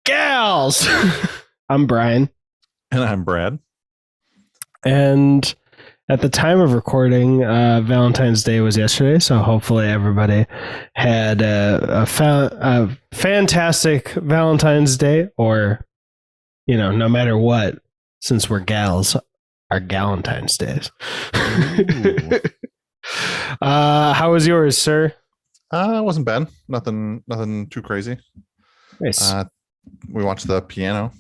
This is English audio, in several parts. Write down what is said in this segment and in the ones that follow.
Gals! I'm Brian. And I'm Brad. And at the time of recording, Valentine's Day was yesterday, so hopefully everybody had a fantastic Valentine's Day, or, no matter what, since we're gals, our Galentine's Days. How was yours, sir? It wasn't bad. Nothing too crazy. Nice. We watched The Piano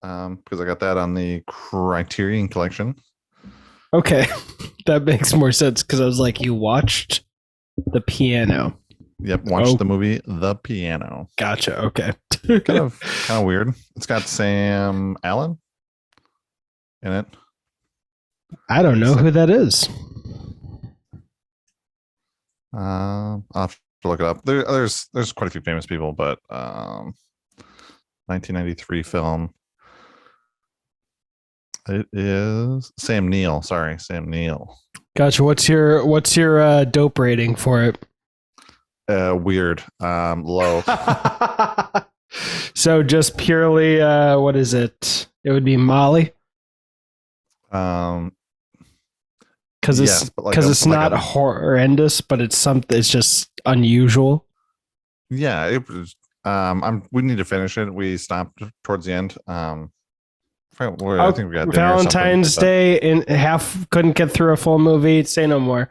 because I got that on the Criterion Collection. Okay, that makes more sense because I was like, you watched The Piano. Yep, watched the movie The Piano. Gotcha. Okay. kind of weird. It's got Sam Allen in it. I don't know who that is. I'll have to look it up. There's quite a few famous people, but 1993 film. It is Sam Neill. Sorry, Sam Neill. Gotcha. What's your dope rating for it? Weird. Low. So just purely, what is it? It would be Molly. Because it's not horrendous, but it's something. It's just unusual. Yeah, it was. We need to finish it. We stopped towards the end. I think we got Valentine's Day in half. Couldn't get through a full movie. Say no more.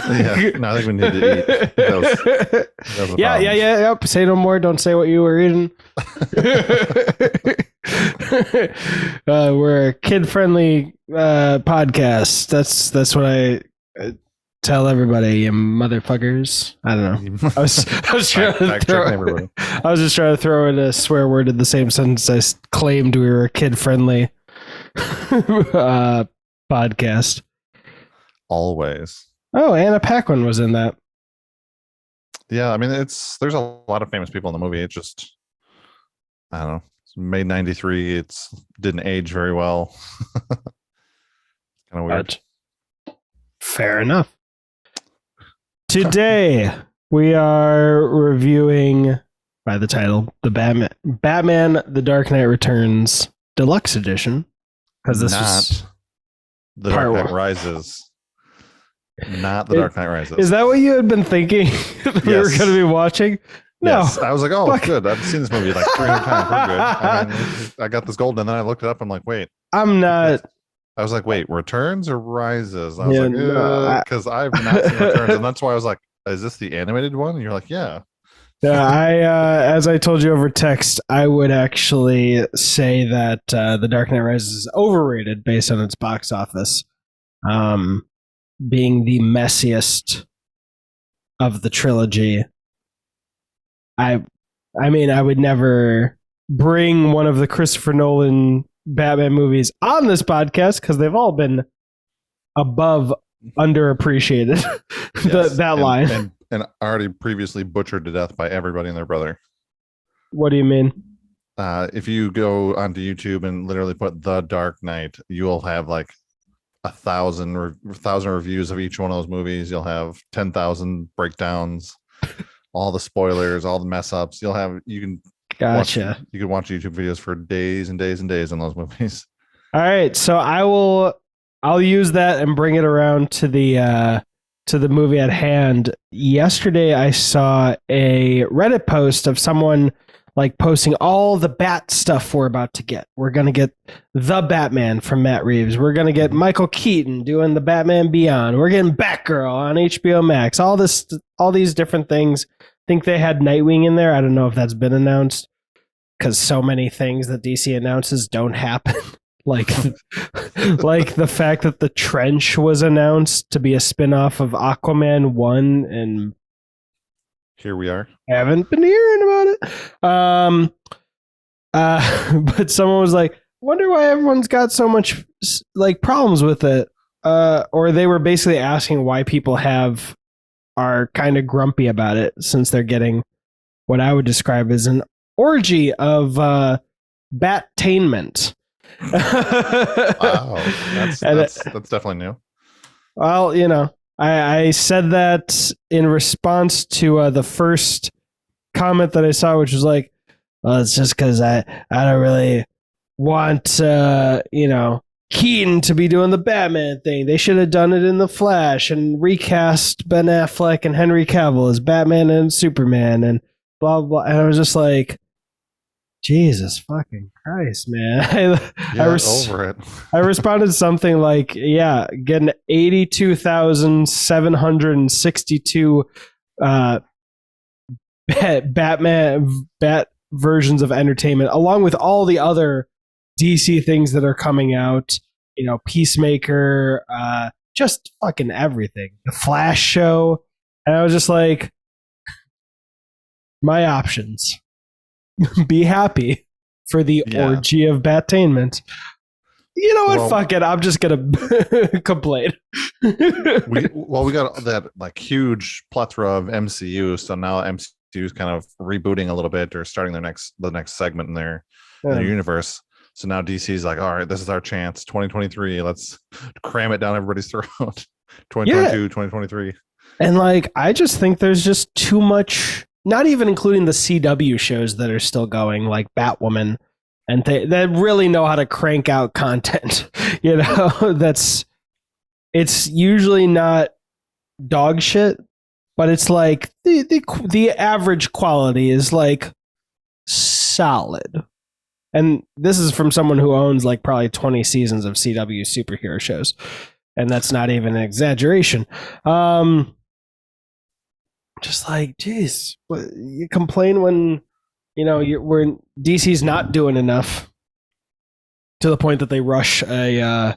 Yeah, no, I think we need to eat. That was yeah. Yep. Say no more. Don't say what you were eating. We're a kid-friendly podcast. That's what I tell everybody, you motherfuckers. I don't know. I was just trying to throw in a swear word in the same sentence I claimed we were a kid-friendly podcast. Always. Oh, Anna Paquin was in that. Yeah, I mean, there's a lot of famous people in the movie. It just, I don't know. It's made 93. It's didn't age very well. Kind of weird. Fair enough. Today we are reviewing, by the title, the Batman: The Dark Knight Returns Deluxe Edition, because this was The Dark Knight Rises. Not The Dark Knight Rises. Is that what you had been thinking that we were going to be watching? No. Yes. I was like, oh, good. I've seen this movie like 300 times. We're good. I mean, I got this gold, and then I looked it up. I'm like, wait. I'm not. I was like, wait, Returns or Rises? I was because I've not seen Returns, and that's why I was like, is this the animated one? And you're like, yeah. Yeah, as I told you over text, I would actually say that The Dark Knight Rises is overrated based on its box office, being the messiest of the trilogy. I mean, I would never bring one of the Christopher Nolan Batman movies on this podcast because they've all been underappreciated. Yes, that line. And already previously butchered to death by everybody and their brother. What do you mean? If you go onto YouTube and literally put The Dark Knight, you will have like 1,000 reviews of each one of those movies. You'll have 10,000 breakdowns, all the spoilers, all the mess ups. You can Gotcha. You can watch YouTube videos for days and days and days on those movies. All right, so I'll use that and bring it around to the movie at hand. Yesterday, I saw a Reddit post of someone like posting all the Bat stuff we're about to get. We're gonna get the Batman from Matt Reeves. We're gonna get Michael Keaton doing the Batman Beyond. We're getting Batgirl on HBO Max. All these different things. I think they had Nightwing in there. I don't know if that's been announced because so many things that DC announces don't happen. like the fact that the Trench was announced to be a spinoff of Aquaman 1, and here we are. Haven't been hearing about it. But someone was like, wonder why everyone's got so much like problems with it. Or they were basically asking why people are kind of grumpy about it since they're getting what I would describe as an orgy of bat-tainment. Wow, that's definitely new. Well, I said that in response to the first comment that I saw, which was like, well, it's just because I don't really want Keaton to be doing the Batman thing. They should have done it in the Flash and recast Ben Affleck and Henry Cavill as Batman and Superman and blah blah. And I was just like, Jesus fucking Christ, man! Over it. I responded something like, "Yeah, getting 82,762 Bat versions of entertainment, along with all the other DC things that are coming out. Peacemaker, just fucking everything. The Flash show." And I was just like, my options. Be happy for the orgy of Batainment. You know what? Well, fuck it. I'm just gonna complain. we got that like huge plethora of MCU, so now MCU is kind of rebooting a little bit or starting the next segment in their universe. So now DC's like, all right, this is our chance. 2023, let's cram it down everybody's throat. 2022, 2023. And like, I just think there's just too much. Not even including the CW shows that are still going, like Batwoman, and that really know how to crank out content. It's usually not dog shit, but it's like the average quality is like solid. And this is from someone who owns like probably 20 seasons of CW superhero shows, and that's not even an exaggeration. Just like, geez, you complain when when DC's not doing enough, to the point that they rush a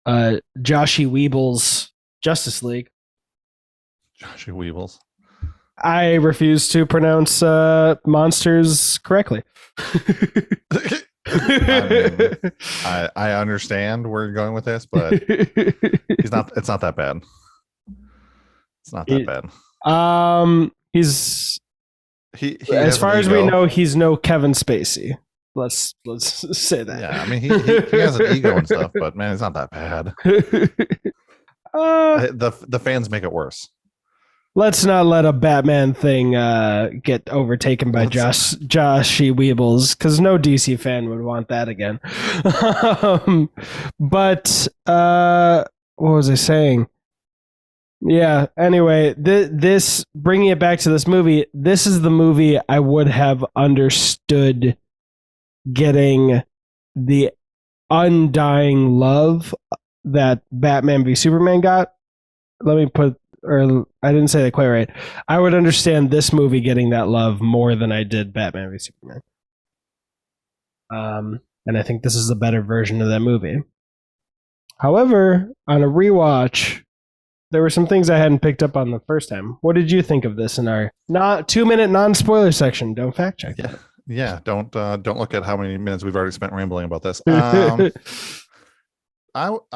Joshy Weebles Justice League. Joshy Weebles. I refuse to pronounce monsters correctly. I understand where you're going with this, but it's not that bad. It's not that bad. He's he as far as we know, he's no Kevin Spacey. Let's say that. Yeah, I mean he has an ego and stuff, but man, it's not that bad. The fans make it worse. Let's not let a Batman thing get overtaken by Joshy Weebles, because no DC fan would want that again. But what was I saying? Yeah, anyway, this bringing it back to this movie, this is the movie I would have understood getting the undying love that Batman v Superman got. I didn't say that quite right. I would understand this movie getting that love more than I did Batman v Superman. And I think this is a better version of that movie. However, on a rewatch, there were some things I hadn't picked up on the first time. What did you think of this in our 2-minute non-spoiler section? Don't fact check. Yeah. Don't look at how many minutes we've already spent rambling about this. I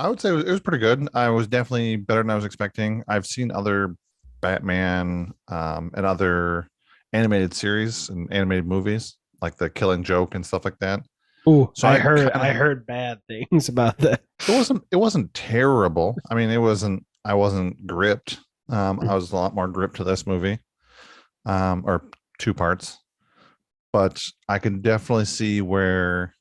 would say it was pretty good. I was definitely better than I was expecting. I've seen other Batman and other animated series and animated movies, like The Killing Joke and stuff like that. Ooh, so I heard bad things about that. It wasn't terrible. I mean, I wasn't gripped. I was a lot more gripped to this movie, or two parts. But I can definitely see where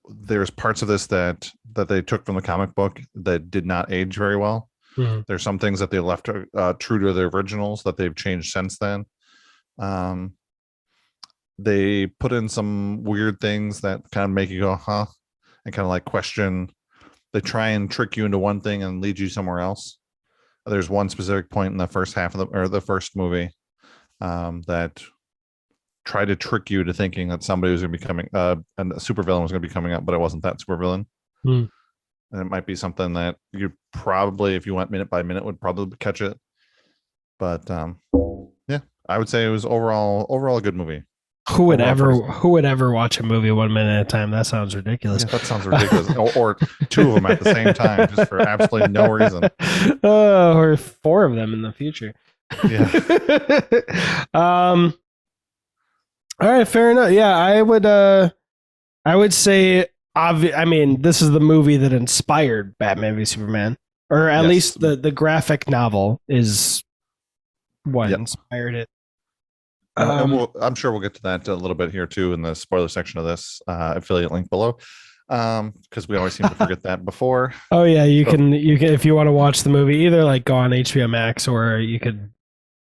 there's parts of this that they took from the comic book that did not age very well. Mm-hmm. There's some things that they left true to the originals that they've changed since then. They put in some weird things that kind of make you go, huh? And kind of like question. They try and trick you into one thing and lead you somewhere else. There's one specific point in the first half of the first movie that tried to trick you to thinking that somebody was going to be coming, and a supervillain was going to be coming up, but it wasn't that supervillain. And it might be something that you probably, if you went minute by minute, would probably catch it. But yeah, I would say it was overall a good movie. Who would ever watch a movie 1 minute at a time? That sounds ridiculous. Yeah, that sounds ridiculous. or two of them at the same time, just for absolutely no reason. Or four of them in the future. Yeah. All right, fair enough. Yeah, I would say, I mean, this is the movie that inspired Batman v Superman, or at least the graphic novel is what inspired it. And I'm sure we'll get to that a little bit here too in the spoiler section of this affiliate link below, because we always seem to forget that before. Oh yeah, you can if you want to watch the movie, either like go on HBO Max or you could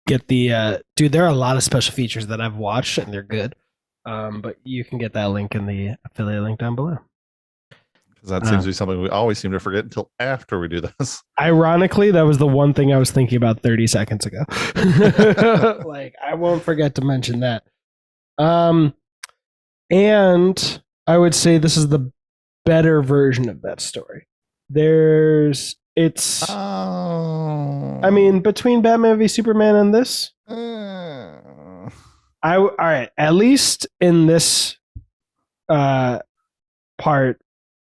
get the dude. There are a lot of special features that I've watched and they're good. But you can get that link in the affiliate link down below. Because that seems to be something we always seem to forget until after we do this. Ironically, that was the one thing I was thinking about 30 seconds ago. Like, I won't forget to mention that. And I would say this is the better version of that story. I mean, between Batman v Superman and this, all right, at least in this part,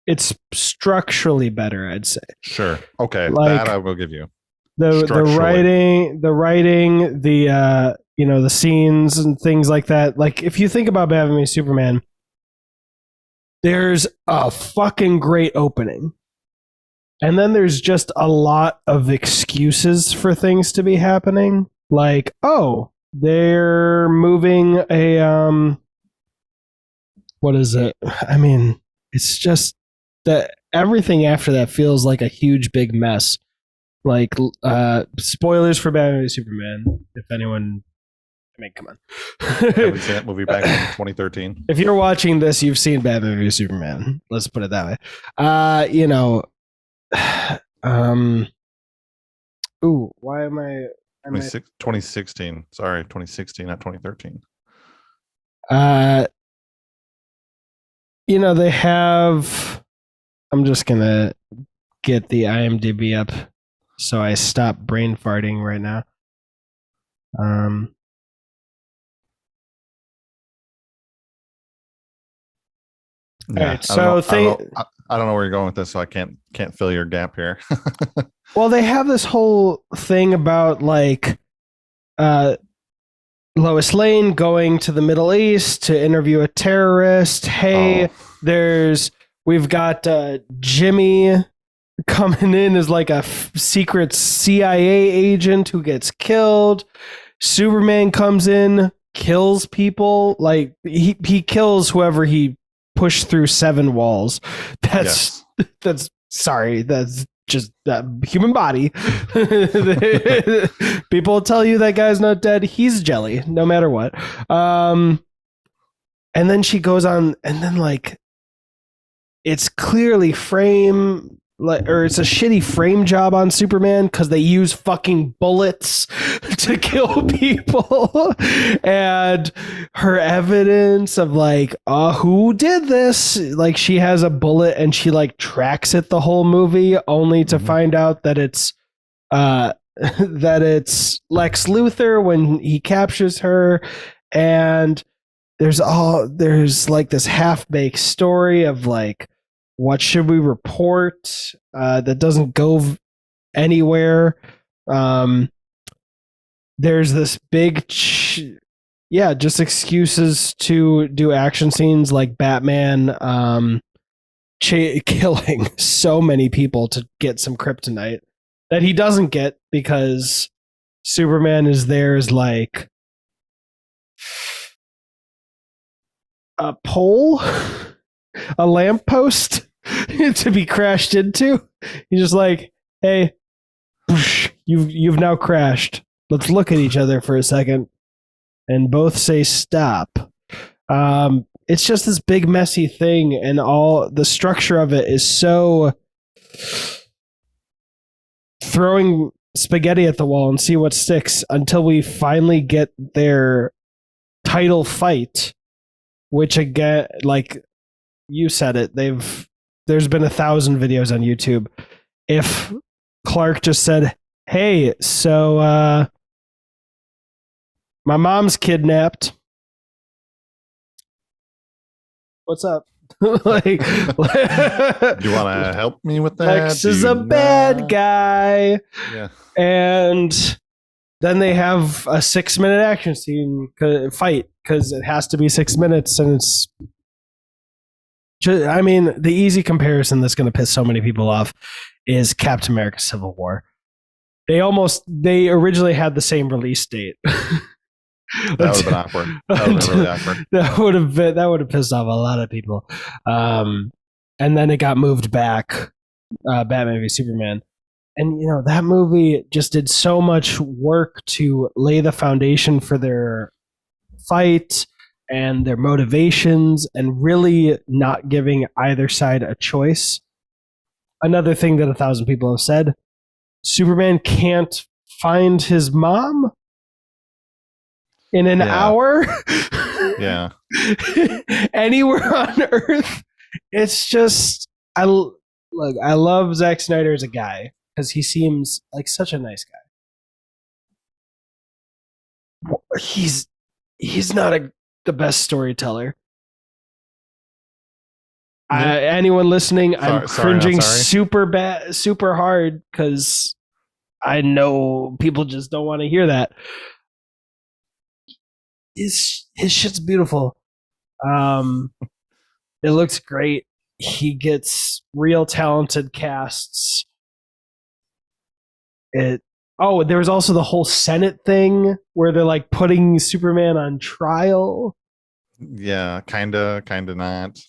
it's structurally better, I'd say. Sure. Okay. Like, that I will give you. The writing, the scenes and things like that. Like, if you think about Batman v Superman, there's a fucking great opening. And then there's just a lot of excuses for things to be happening. Like, oh, they're moving a what is it? I mean, it's just that everything after that feels like a huge big mess. Like, spoilers for Batman v Superman. If anyone, I mean, come on. Have we seen that movie back in 2013? If you're watching this, you've seen Batman v Superman. Let's put it that way. Ooh, why am I? 2016. Sorry, 2016, not 2013. They have. I'm just gonna get the IMDb up, so I stop brain farting right now. Yeah, all right, so I don't know where you're going with this, so I can't fill your gap here. Well, they have this whole thing about like Lois Lane going to the Middle East to interview a terrorist. Hey, we've got Jimmy coming in as like a secret CIA agent who gets killed. Superman comes in, kills people. Like he kills whoever he pushed through 7 walls. That's sorry. That's just that human body. People tell you that guy's not dead. He's jelly, no matter what. And then she goes on, and then like it's clearly it's a shitty frame job on Superman because they use fucking bullets to kill people. And her evidence of like, who did this? Like, she has a bullet and she like tracks it the whole movie only to find out that it's Lex Luthor when he captures her. And there's like this half-baked story of like, what should we report that doesn't go anywhere? There's this big, just excuses to do action scenes like Batman killing so many people to get some kryptonite that he doesn't get because Superman is there as like a pole, a lamppost to be crashed into. He's just like, hey, you've now crashed. Let's look at each other for a second. And both say stop. It's just this big messy thing, and all the structure of it is so throwing spaghetti at the wall and see what sticks until we finally get their title fight, which again, like you said it, there's been 1,000 videos on YouTube. If Clark just said, hey, so my mom's kidnapped. What's up? Like, do you want to help me with that? Lex is a bad guy. Yeah. And then they have a 6-minute action scene fight because it has to be 6 minutes, and it's just, I mean, the easy comparison that's going to piss so many people off is Captain America Civil War. They originally had the same release date. That would have been awkward. That would have been really awkward. That would have pissed off a lot of people. And then it got moved back, Batman v Superman. And that movie just did so much work to lay the foundation for their fight and their motivations, and really not giving either side a choice. Another thing that 1,000 people have said: Superman can't find his mom in an hour. Yeah. Anywhere on Earth. It's just, I love Zack Snyder as a guy because he seems like such a nice guy. He's not the best storyteller. Anyone listening, I'm cringing super hard because I know people just don't want to hear that. His shit's beautiful. It looks great. He gets real talented casts. There was also the whole Senate thing where they're like putting Superman on trial. Yeah, kinda not.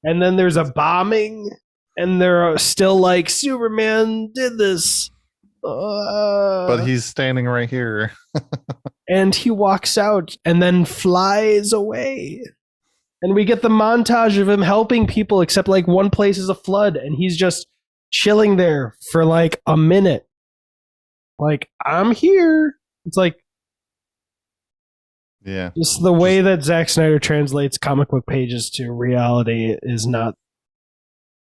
And then there's a bombing, and they're still like, Superman did this. But he's standing right here. And he walks out and then flies away. And we get the montage of him helping people, except like one place is a flood, and he's just chilling there for like a minute. Like, I'm here. It's like, yeah, just the way that Zack Snyder translates comic book pages to reality is not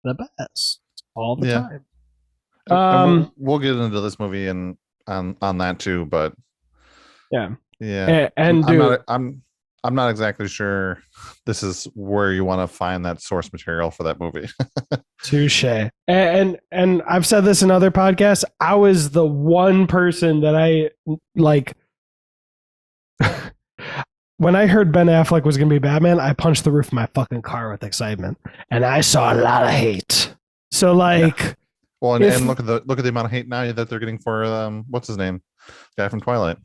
the best all the time. And we'll get into this movie and on that too, but yeah. And I'm not exactly sure this is where you want to find that source material for that movie. Touche. And I've said this in other podcasts. I was the one person that I like. When I heard Ben Affleck was going to be Batman, I punched the roof of my fucking car with excitement, and I saw a lot of hate. So like, yeah. Well, and look at the amount of hate now that they're getting for what's his name, guy from Twilight.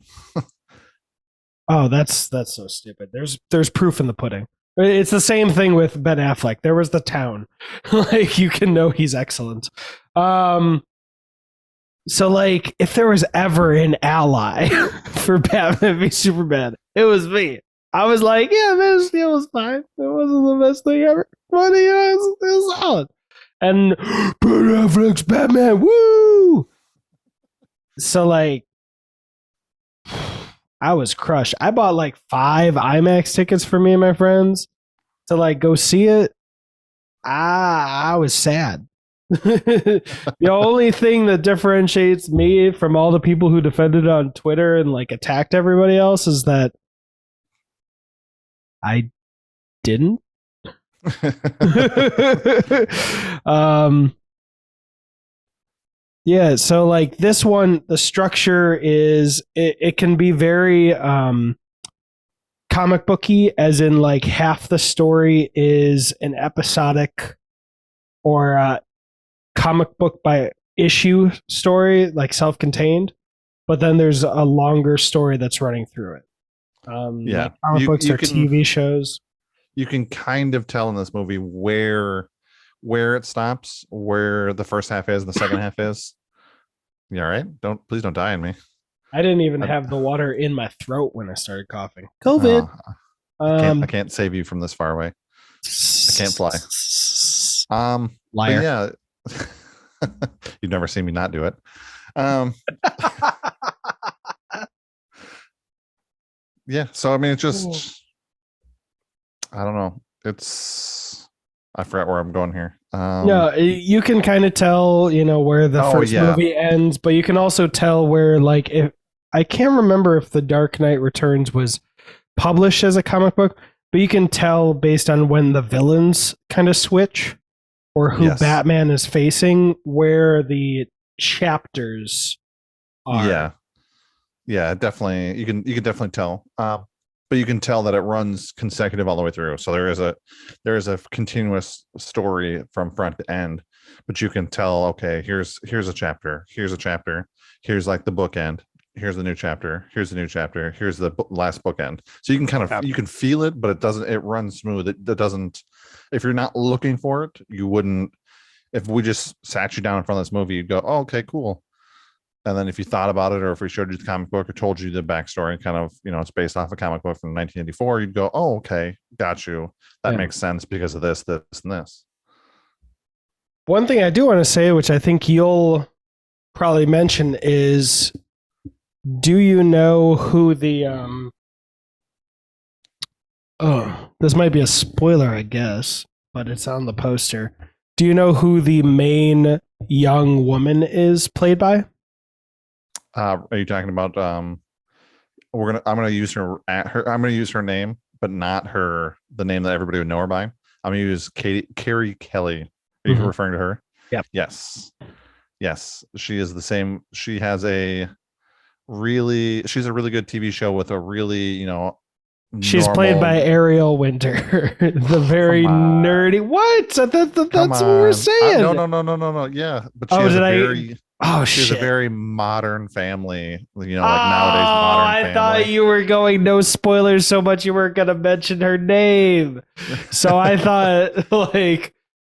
Oh, that's so stupid. There's proof in the pudding. It's the same thing with Ben Affleck. There was The Town. Like, you can know he's excellent. So like, if there was ever an ally for Batman v Superman, it was me. I was like, yeah, Man of Steel was fine. It wasn't the best thing ever, but it was solid. And Ben Affleck's Batman, woo! So like, I was crushed. I bought like 5 IMAX tickets for me and my friends to like go see it. I was sad. The only thing that differentiates me from all the people who defended it on Twitter and like attacked everybody else is that I didn't. Yeah, so like this one, the structure is it can be very comic booky, as in like half the story is an episodic or comic book by issue story, like self-contained, but then there's a longer story that's running through it. Like comic books or TV shows. You can kind of tell in this movie where it stops, where the first half is and the second half is. You all right? Please don't die on me. I didn't even have the water in my throat when I started coughing. COVID. I can't save you from this far away. I can't fly. Liar. Yeah. You've never seen me not do it. Yeah. So I mean, it's just, I don't know. I forgot where I'm going here. No, you can kind of tell, where the first movie ends, but you can also tell where, like, if I can't remember if The Dark Knight Returns was published as a comic book, but you can tell based on when the villains kind of switch or who Batman is facing, where the chapters are. Yeah, definitely. You can definitely tell. But you can tell that it runs consecutive all the way through. So there is a continuous story from front to end, but you can tell, okay, here's a chapter, here's like the bookend, here's the new chapter, here's the new chapter, here's the last bookend. So you can kind of Yep. you can feel it, but it runs smooth. It doesn't. If you're not looking for it, you wouldn't. If we just sat you down in front of this movie, you'd go, oh, okay, cool. And then if you thought about it, or if we showed you the comic book or told you the backstory, kind of, it's based off a comic book from 1984, you'd go, oh, okay, got you. That makes sense because of this, and this. One thing I do want to say, which I think you'll probably mention, is, do you know who the this might be a spoiler, I guess, but it's on the poster. Do you know who the main young woman is played by? Are you talking about I'm gonna use her name, but not the name that everybody would know her by. I'm gonna use Carrie Kelly. Are you referring to her? Yep. Yes. She is the same. She's a really good TV show with a really, she's played by Ariel Winter, the very nerdy. What? That's what we're saying. No. Yeah, but she has a very modern family. Like nowadays modern family. I thought you were going no spoilers so much you weren't gonna mention her name. So I thought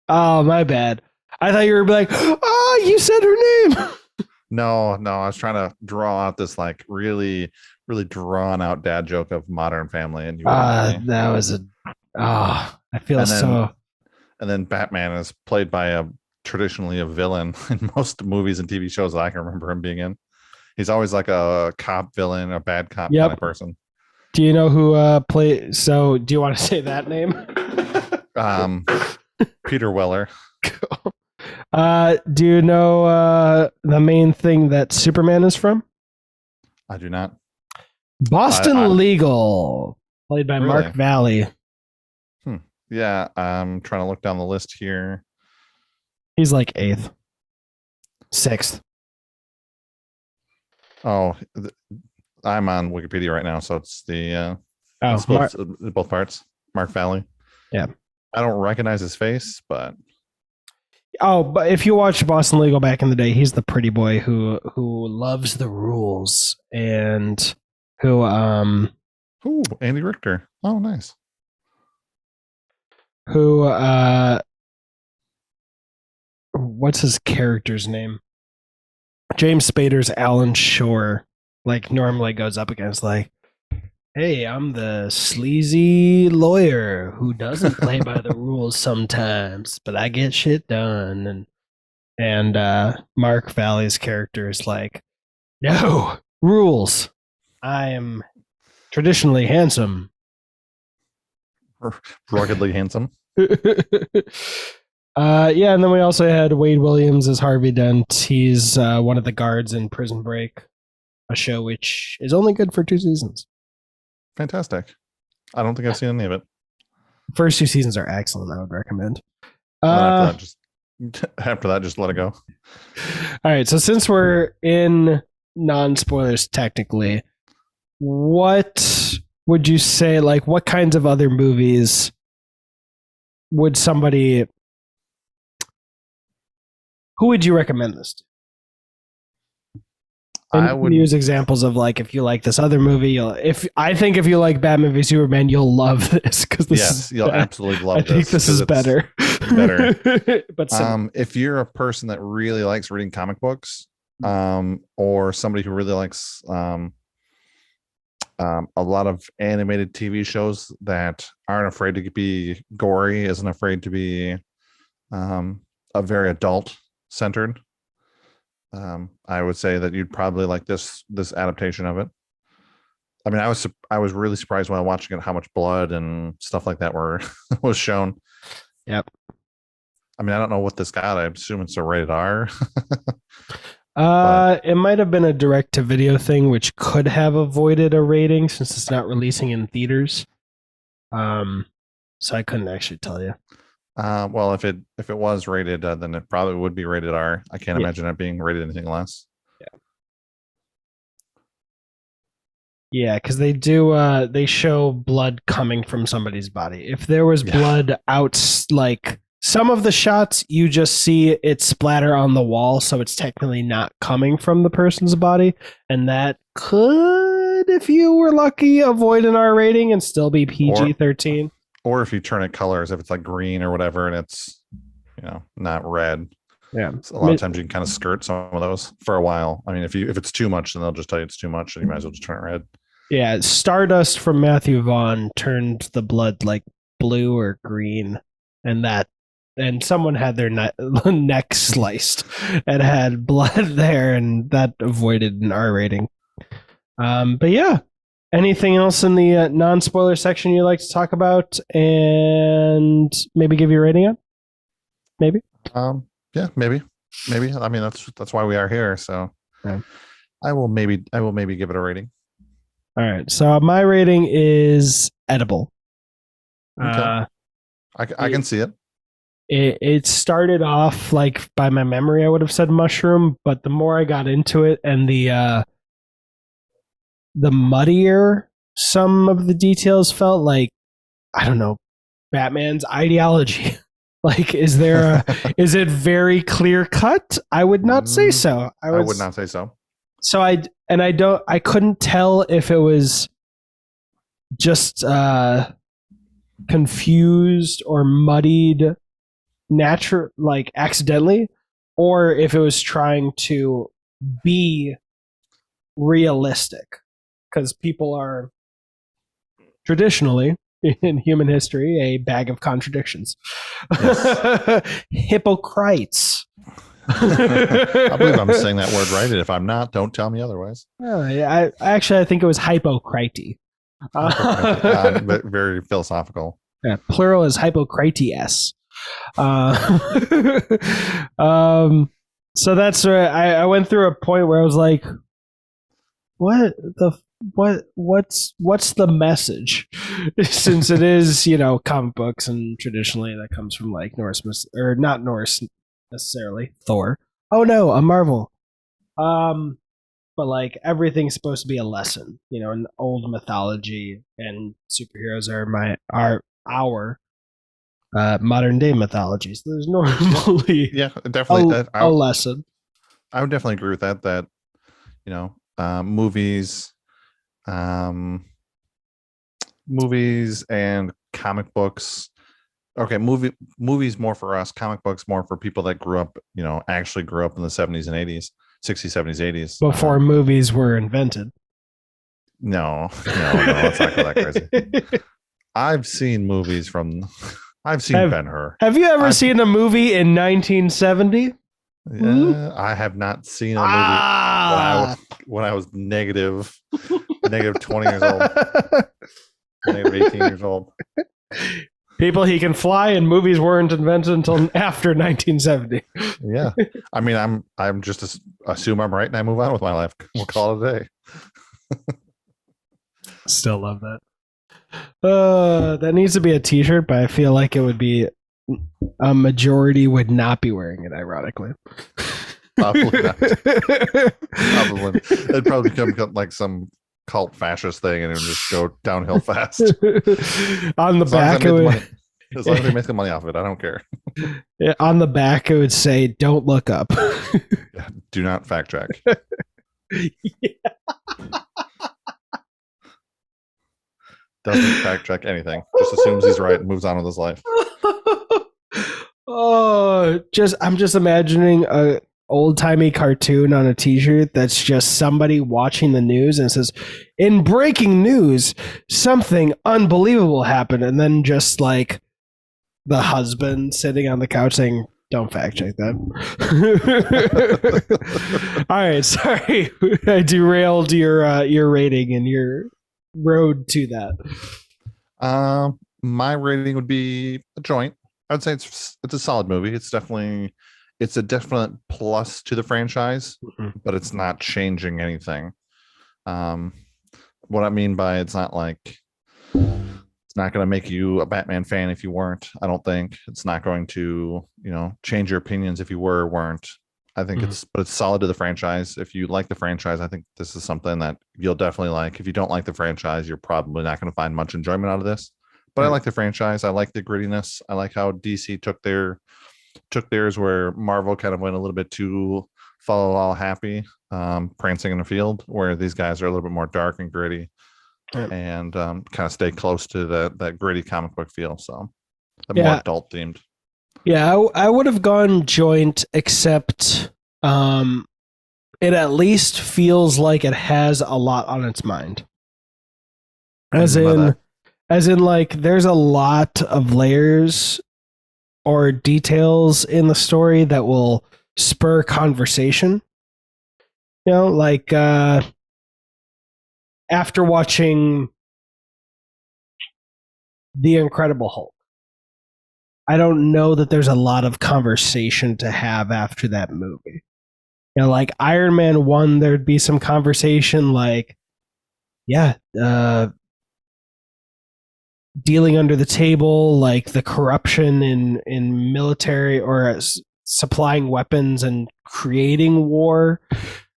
oh, my bad. I thought you were like, oh, you said her name. No, I was trying to draw out this really, really drawn out dad joke of Modern Family, and that was I feel so. And then Batman is played by traditionally a villain in most movies and TV shows that I can remember him being in. He's always like a cop villain, a bad cop kind of person. Do you know who played? So, do you want to say that name? Peter Weller. Do you know the main thing that Superman is from? I do not. Boston Legal, played by Mark Valley. Yeah, I'm trying to look down the list here. He's like 8th, 6th. Oh, I'm on Wikipedia right now, so it's the both parts. Mark Valley. Yeah, I don't recognize his face, but. Oh, but if you watch Boston Legal back in the day, he's the pretty boy who loves the rules and who Andy Richter. Oh, nice. Who what's his character's name? James Spader's Alan Shore normally goes up against hey, I'm the sleazy lawyer who doesn't play by the rules sometimes, but I get shit done. And Mark Valley's character is no, rules. I am traditionally handsome. Ruggedly handsome. Yeah, and then we also had Wade Williams as Harvey Dent. He's one of the guards in Prison Break, a show which is only good for 2 seasons. Fantastic. I don't think I've seen any of it. First 2 seasons are excellent. I would recommend. After that, just let it go. All right. So since we're in non-spoilers, technically, what would you say? What kinds of other movies would somebody? Who would you recommend this to? And I would use examples of if you like this other movie, if you like Batman v Superman, you'll love this because you'll absolutely love this. I think this is better. But if you're a person that really likes reading comic books, or somebody who really likes a lot of animated TV shows that aren't afraid to be gory, isn't afraid to be a very adult centered. I would say that you'd probably like this adaptation of it. I mean, I was really surprised when I was watching it how much blood and stuff like that was shown. Yep. I mean, I don't know what this got. I assume it's a rated R. It might have been a direct to video thing, which could have avoided a rating since it's not releasing in theaters. So I couldn't actually tell you. Well, if it was rated, then it probably would be rated R. I can't imagine it being rated anything less. Yeah, because they do. They show blood coming from somebody's body. If there was blood out, Some of the shots you just see it splatter on the wall, so it's technically not coming from the person's body, and that could, if you were lucky, avoid an R rating and still be PG-13. Or if you turn it colors, if it's like green or whatever, and it's not red. Yeah, So a lot of times you can kind of skirt some of those for a while. I mean, if it's too much, then they'll just tell you it's too much, and you might as well just turn it red. Yeah, Stardust from Matthew Vaughn turned the blood like blue or green, and someone had their neck sliced and had blood there, and that avoided an R rating. But yeah, anything else in the non-spoiler section you'd like to talk about and maybe give your rating on? Maybe. Yeah, maybe. I mean, that's why we are here. So yeah. I will maybe give it a rating. All right. So my rating is edible. Okay. I can see it. It started off like by my memory, I would have said mushroom, but the more I got into it and the muddier some of the details felt like, I don't know, Batman's ideology. Like, is it very clear cut? I would not say so. I would not say so. So I couldn't tell if it was just confused or muddied like accidentally, or if it was trying to be realistic, because people are traditionally in human history a bag of contradictions. Yes. Hypocrites. I believe I'm saying that word right, and if I'm not, don't tell me otherwise. I think it was hypocrite. But very philosophical. Yeah, plural is hypocrites. So that's where I went through a point where I was like, what's the message? Since it is, comic books, and traditionally that comes from like Norse, or not Norse necessarily, Thor. Oh no, a Marvel. But like everything's supposed to be a lesson, in old mythology, and superheroes are our modern day mythology. So there's normally definitely a lesson. I would definitely agree with that. Movies and comic books. Okay, movies more for us, comic books more for people that actually grew up in the 70s and 80s, 60s, 70s, 80s. Before movies were invented. No, let's not go that crazy. I've seen Ben-Hur. Have you ever seen a movie in 1970? Yeah, I have not seen a movie when I was negative 20 years old, negative 18 years old. People, he can fly, and movies weren't invented until after 1970. Yeah, I mean, I'm just assume I'm right, and I move on with my life. We'll call it a day. Still love that. That needs to be a T-shirt, but I feel like it would be a majority would not be wearing it. Ironically, probably not. Probably it'd probably become like some cult fascist thing, and it would just go downhill fast. On the back, as long as they make the money off of it, I don't care. Yeah, on the back, it would say, "Don't look up." Yeah, do not fact check. Yeah. Doesn't fact check anything. Just assumes he's right and moves on with his life. I'm just imagining a old-timey cartoon on a T-shirt that's just somebody watching the news and it says, "In breaking news, something unbelievable happened," and then just like the husband sitting on the couch saying, "Don't fact check that." All right, sorry, I derailed your rating and your road to that. My rating would be a joint. I would say it's a solid movie. It's a definite plus to the franchise, but it's not changing anything. What I mean by it's not like it's not going to make you a Batman fan if you weren't. I don't think it's not going to change your opinions if you were or weren't. I think it's solid to the franchise. If you like the franchise, I think this is something that you'll definitely like. If you don't like the franchise, you're probably not going to find much enjoyment out of this. But I like the franchise. I like the grittiness. I like how DC took theirs where Marvel kind of went a little bit too follow all happy, prancing in the field, where these guys are a little bit more dark and gritty and kind of stay close to that gritty comic book feel. So more adult themed. Yeah, I would have gone joint, except it at least feels like it has a lot on its mind. As in like there's a lot of layers or details in the story that will spur conversation. You know, like after watching The Incredible Hulk, I don't know that there's a lot of conversation to have after that movie. You know, like Iron Man 1, there'd be some conversation like, dealing under the table, like the corruption in military or supplying weapons and creating war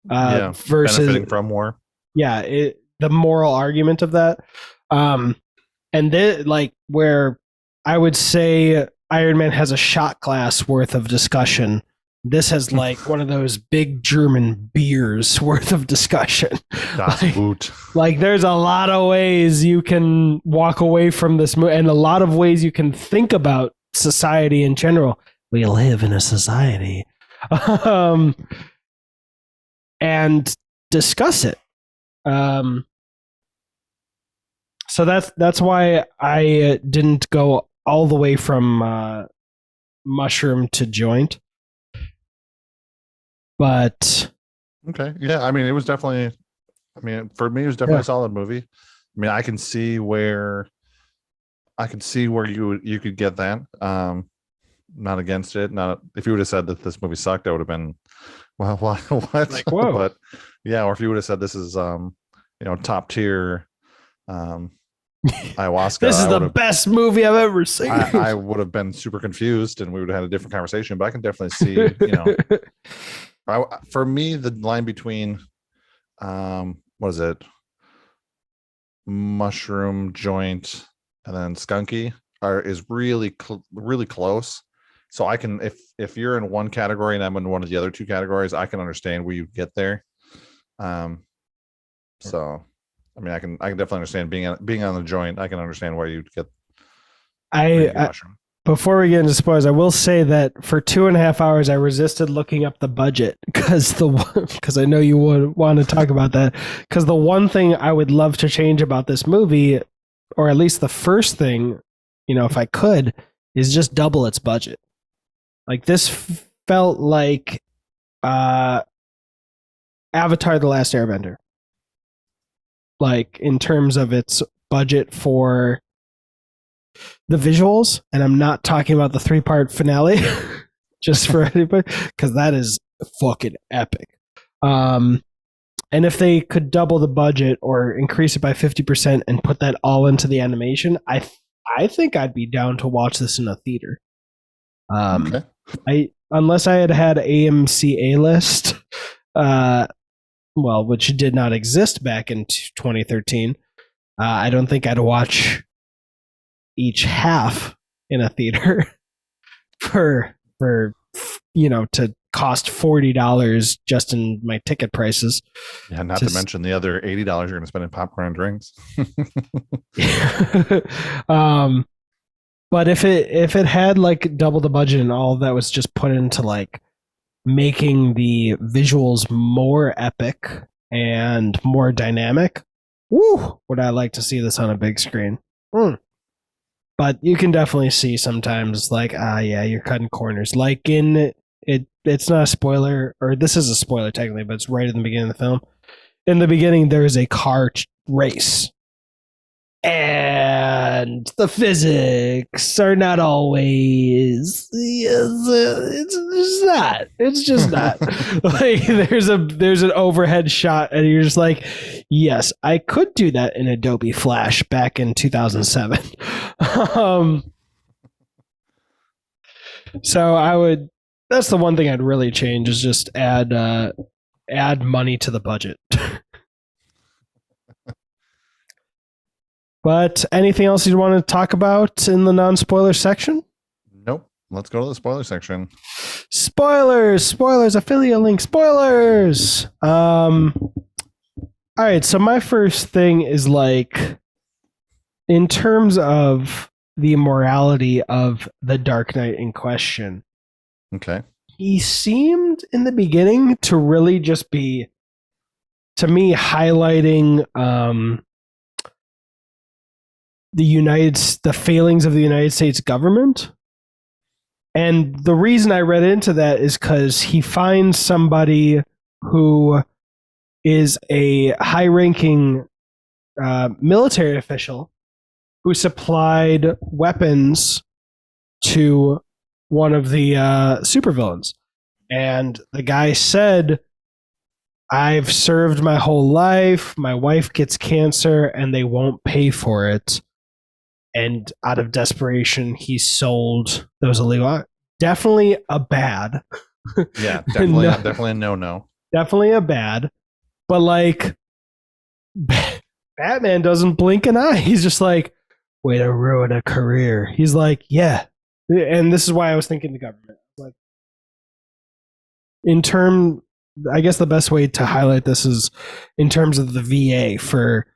versus benefiting from war. Yeah, the moral argument of that. And then, like, where I would say Iron Man has a shot glass worth of discussion. This has like one of those big German beers worth of discussion. Like there's a lot of ways you can walk away from this movie and a lot of ways you can think about society in general. We live in a society. And discuss it. So that's why I didn't go all the way from mushroom to joint. But okay, yeah, I mean, it was definitely. I mean, for me, it was definitely a solid movie. I mean, I can see where you could get that. Not against it. Not if you would have said that this movie sucked, I would have been, well, what? Like, whoa. But yeah, or if you would have said this is top tier ayahuasca. This is the best movie I've ever seen. I would have been super confused, and we would have had a different conversation. But I can definitely see, for me, the line between, what is it, mushroom, joint, and then skunky is really really close. So I can, if you're in one category and I'm in one of the other two categories, I can understand where you get there. So I mean, I can definitely understand being on the joint. I can understand where you get. Mushroom. Before we get into spoilers, I will say that for 2.5 hours, I resisted looking up the budget because I know you would want to talk about that. Because the one thing I would love to change about this movie, or at least the first thing, if I could, is just double its budget. Like this felt like Avatar: The Last Airbender. Like in terms of its budget for the visuals, and I'm not talking about the 3-part finale, just for anybody, because that is fucking epic. And if they could double the budget or increase it by 50% and put that all into the animation, I think I'd be down to watch this in a theater. Okay. Unless I had AMC A-List, which did not exist back in 2013, I don't think I'd watch each half in a theater for to cost $40 just in my ticket prices. Yeah, not to mention the other $80 you're going to spend in popcorn and drinks. But if it had like double the budget and all of that was just put into like making the visuals more epic and more dynamic, would I like to see this on a big screen. But you can definitely see sometimes like, you're cutting corners. Like in it's not a spoiler, or this is a spoiler technically, but it's right in the beginning of the film. In the beginning, there is a car race. And the physics are not always. It's just not. Like there's an overhead shot, and you're just like, yes, I could do that in Adobe Flash back in 2007. So I would. That's the one thing I'd really change is just add money to the budget. But anything else you want to talk about in the non-spoiler section? Nope. Let's go to the spoiler section. Spoilers, affiliate link, spoilers. All right, so my first thing is like, in terms of the morality of the Dark Knight in question, Okay. he seemed in the beginning to really just be, to me, highlighting the failings of the United States government. And the reason I read into that is because he finds somebody who is a high-ranking military official who supplied weapons to one of the supervillains. And the guy said, I've served my whole life, my wife gets cancer, and they won't pay for it. And out of desperation, he sold those illegal. Definitely a bad. Yeah, definitely, definitely a no. Definitely a bad. But like, Batman doesn't blink an eye. He's just like, way to ruin a career. He's like, yeah. And this is why I was thinking the government. Like, I guess the best way to highlight this is in terms of the VA for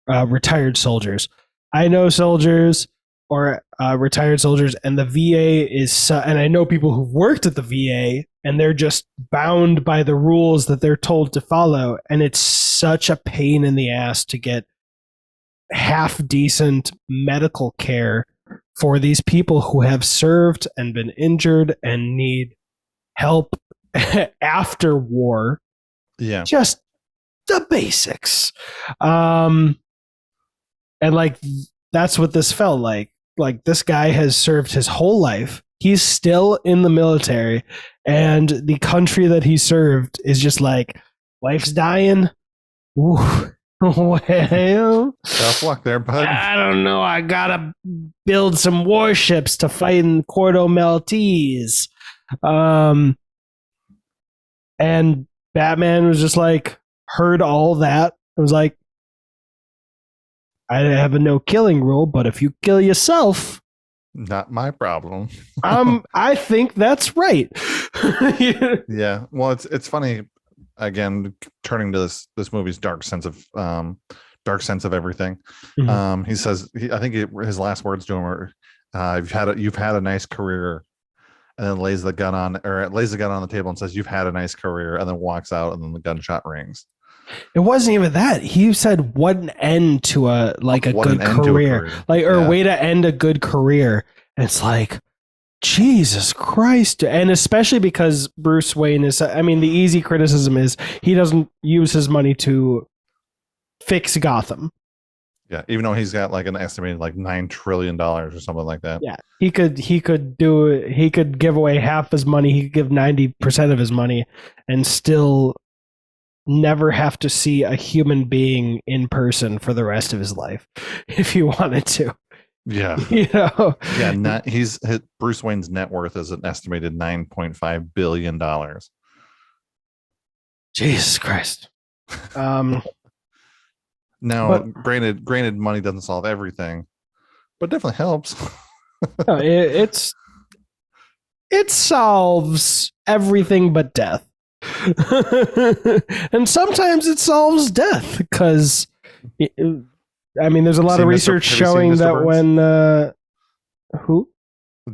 retired soldiers. I know soldiers or retired soldiers, and the VA is, and I know people who've worked at the VA, and they're just bound by the rules that they're told to follow. And it's such a pain in the ass to get half decent medical care for these people who have served and been injured and need help after war. Yeah. Just the basics. And like, that's what this felt like. Like, this guy has served his whole life. He's still in the military, and the country that he served is just like, wife's dying. Ooh. Well, tough luck there, bud. I don't know. I gotta build some warships to fight in Cordo Maltese. And Batman was just like, heard all that. It was like, I have a no killing rule, but if you kill yourself, not my problem. I think that's right. Yeah. Well, it's funny. Again, turning to this movie's dark sense of everything. Mm-hmm. He says, I think his last words to him are, "You've had a nice career," and then lays the gun on the table and says, "You've had a nice career," and then walks out, and then the gunshot rings. It wasn't even that. He said, "What an end to a good career, way to end a good career." And it's like, Jesus Christ. And especially because Bruce Wayne is, I mean, the easy criticism is he doesn't use his money to fix Gotham. Yeah, even though he's got like an estimated like $9 trillion or something like that. Yeah, he could give away half his money. He could give 90% of his money and still never have to see a human being in person for the rest of his life if he wanted to. Yeah. Yeah. Bruce Wayne's net worth is an estimated $9.5 billion. Jesus Christ. Now, granted, money doesn't solve everything, but definitely helps. No, it solves everything but death. And sometimes it solves death because there's a lot of research showing that when who?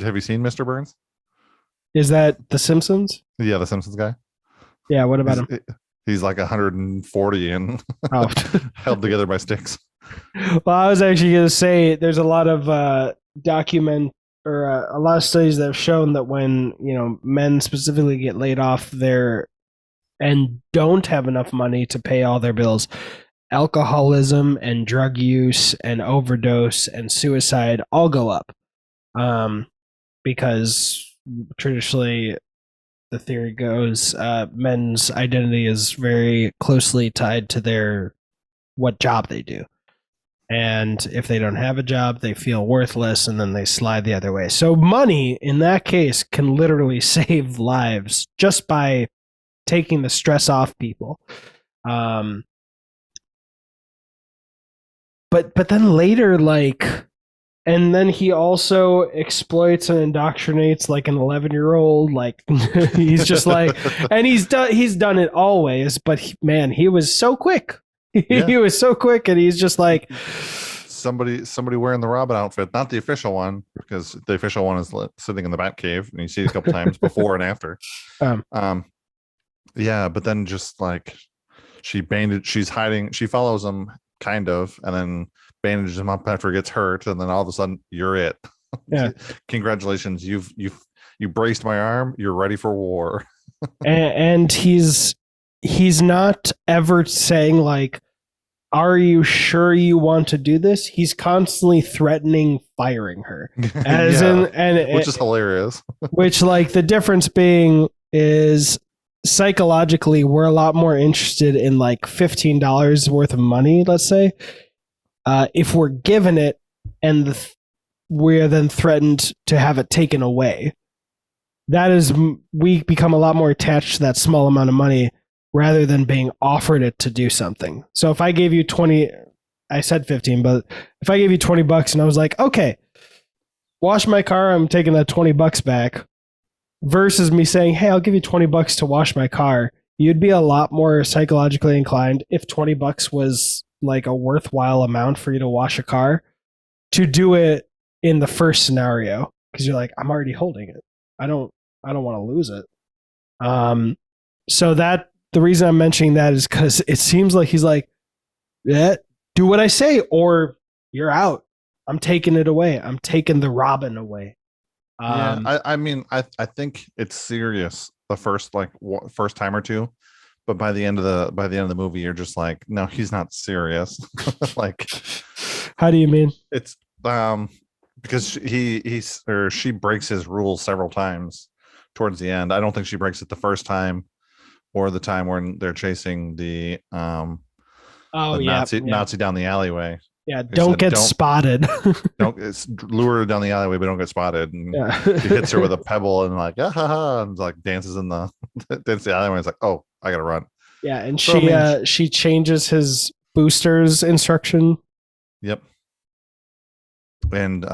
Have you seen Mr. Burns? Is that The Simpsons? Yeah, the Simpsons guy. Yeah, what about him? He's like 140 and held together by sticks. Well, I was actually going to say there's a lot of a lot of studies that have shown that when men specifically get laid off and don't have enough money to pay all their bills, alcoholism and drug use and overdose and suicide all go up, because traditionally the theory goes men's identity is very closely tied to what job they do, and if they don't have a job they feel worthless and then they slide the other way. So money in that case can literally save lives just by taking the stress off people. But but then later, like, and then he also exploits and indoctrinates like an 11-year-old. Like he's just like, and he's done it always. But man, he was so quick. Yeah. He was so quick, and he's just like somebody wearing the Robin outfit, not the official one, because the official one is sitting in the Batcave, and you see it a couple times before and after. Yeah, but then just like she's hiding, she follows him kind of, and then bandages him up after he gets hurt, and then all of a sudden you're it. Yeah. Congratulations, you braced my arm, you're ready for war. And he's not ever saying like, are you sure you want to do this? He's constantly threatening firing her, as which is hilarious. Which, like, the difference being is psychologically we're a lot more interested in like $15 worth of money, let's say, if we're given it, and we're then threatened to have it taken away. That is, we become a lot more attached to that small amount of money rather than being offered it to do something. So if I gave you 20, I said 15, but if I gave you $20 and I was like, okay, wash my car, I'm taking that $20 back, versus me saying, hey, I'll give you $20 to wash my car, you'd be a lot more psychologically inclined, if $20 was like a worthwhile amount for you to wash a car, to do it in the first scenario, because you're like, I'm already holding it. I don't want to lose it. So that the reason I'm mentioning that is because it seems like he's like, yeah, do what I say, or you're out. I'm taking it away. I'm taking the Robin away. I mean, I think it's serious the first time or two, but by the end of the movie, you're just like, no, he's not serious. Like, how do you mean? It's because she breaks his rules several times towards the end. I don't think she breaks it the first time or the time when they're chasing the Nazi down the alleyway. Yeah, don't get spotted. It's lure her down the alleyway, but don't get spotted. And he hits her with a pebble and like, and like dances in the alleyway. It's like, oh, I gotta run. Yeah, and so, she changes his boosters instruction. Yep. And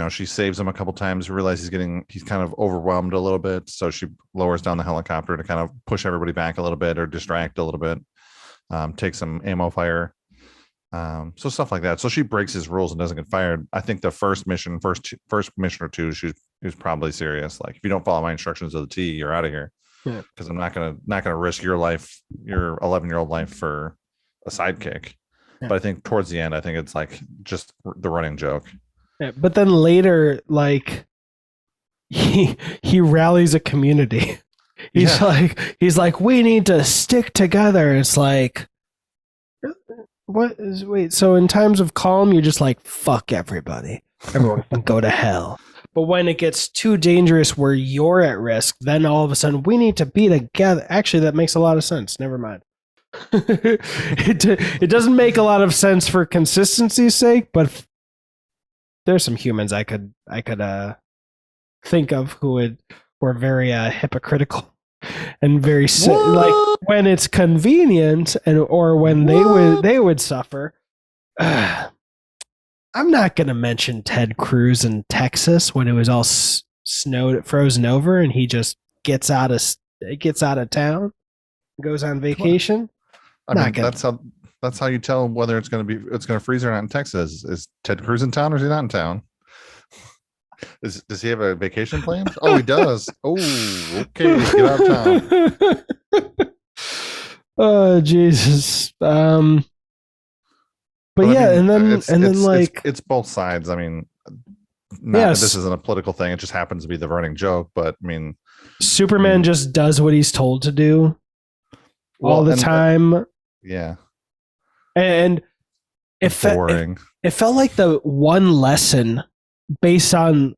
she saves him a couple times, realizes he's kind of overwhelmed a little bit, so she lowers down the helicopter to kind of push everybody back a little bit or distract a little bit, take some ammo fire, so stuff like that. So she breaks his rules and doesn't get fired. I think the first mission or two, she was probably serious. Like, if you don't follow my instructions to the T, you're out of here. Yeah, because I'm not gonna risk your life, your 11-year-old life, for a sidekick. Yeah. But I think towards the end, I think it's like just the running joke. Yeah, but then later, like, he rallies a community. He's like, we need to stick together. It's like, wait, so in times of calm, you're just like, fuck everybody. Everyone can go to hell. But when it gets too dangerous where you're at risk, then all of a sudden we need to be together. Actually, that makes a lot of sense. Never mind. It doesn't make a lot of sense for consistency's sake, but there's some humans I could think of who were very hypocritical and very like when it's convenient or when they would suffer. I'm not going to mention Ted Cruz in Texas when it was all frozen over and he just gets out of town, goes on vacation. I mean, that's how you tell whether it's going to freeze or not in Texas. Is Ted Cruz in town or is he not in town? Does he have a vacation plan? Oh, he does. Oh, okay, get out of town. Oh, Jesus. But yeah, I mean, it's both sides. I mean, this isn't a political thing. It just happens to be the running joke. But I mean, Superman just does what he's told to do all the time. Yeah, and it felt like the one lesson based on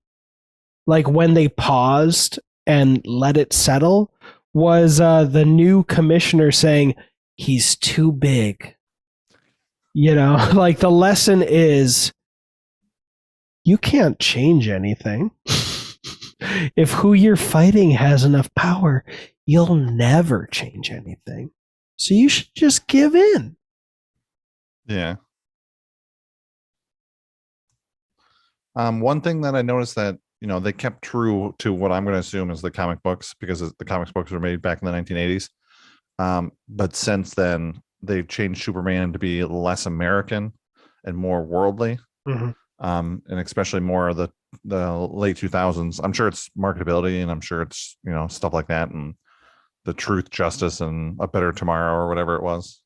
like when they paused and let it settle was the new commissioner saying he's too big. Like the lesson is you can't change anything. If who you're fighting has enough power, you'll never change anything. So you should just give in. Yeah. One thing that I noticed that they kept true to what I'm going to assume is the comic books, because the comic books were made back in the 1980s. But since then, they've changed Superman to be less American and more worldly. Mm-hmm. And especially more of the late 2000s. I'm sure it's marketability, and I'm sure it's stuff like that, and the truth, justice, and a better tomorrow, or whatever it was,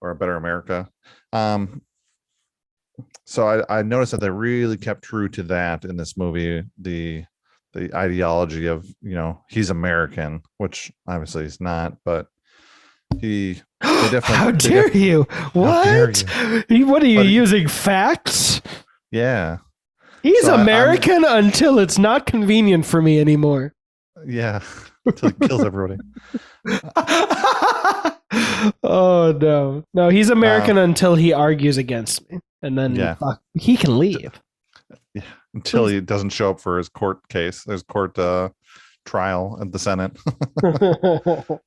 or a better America. So I noticed that they really kept true to that in this movie. The ideology of he's American, which obviously he's not, but they definitely. How dare you? What? Dare you? What are you using? Facts? Yeah. He's American until it's not convenient for me anymore. Yeah. Until he kills everybody. Oh no, he's American until he argues against me, and then he can leave. Yeah, until he doesn't show up for his court case. There's court trial at the Senate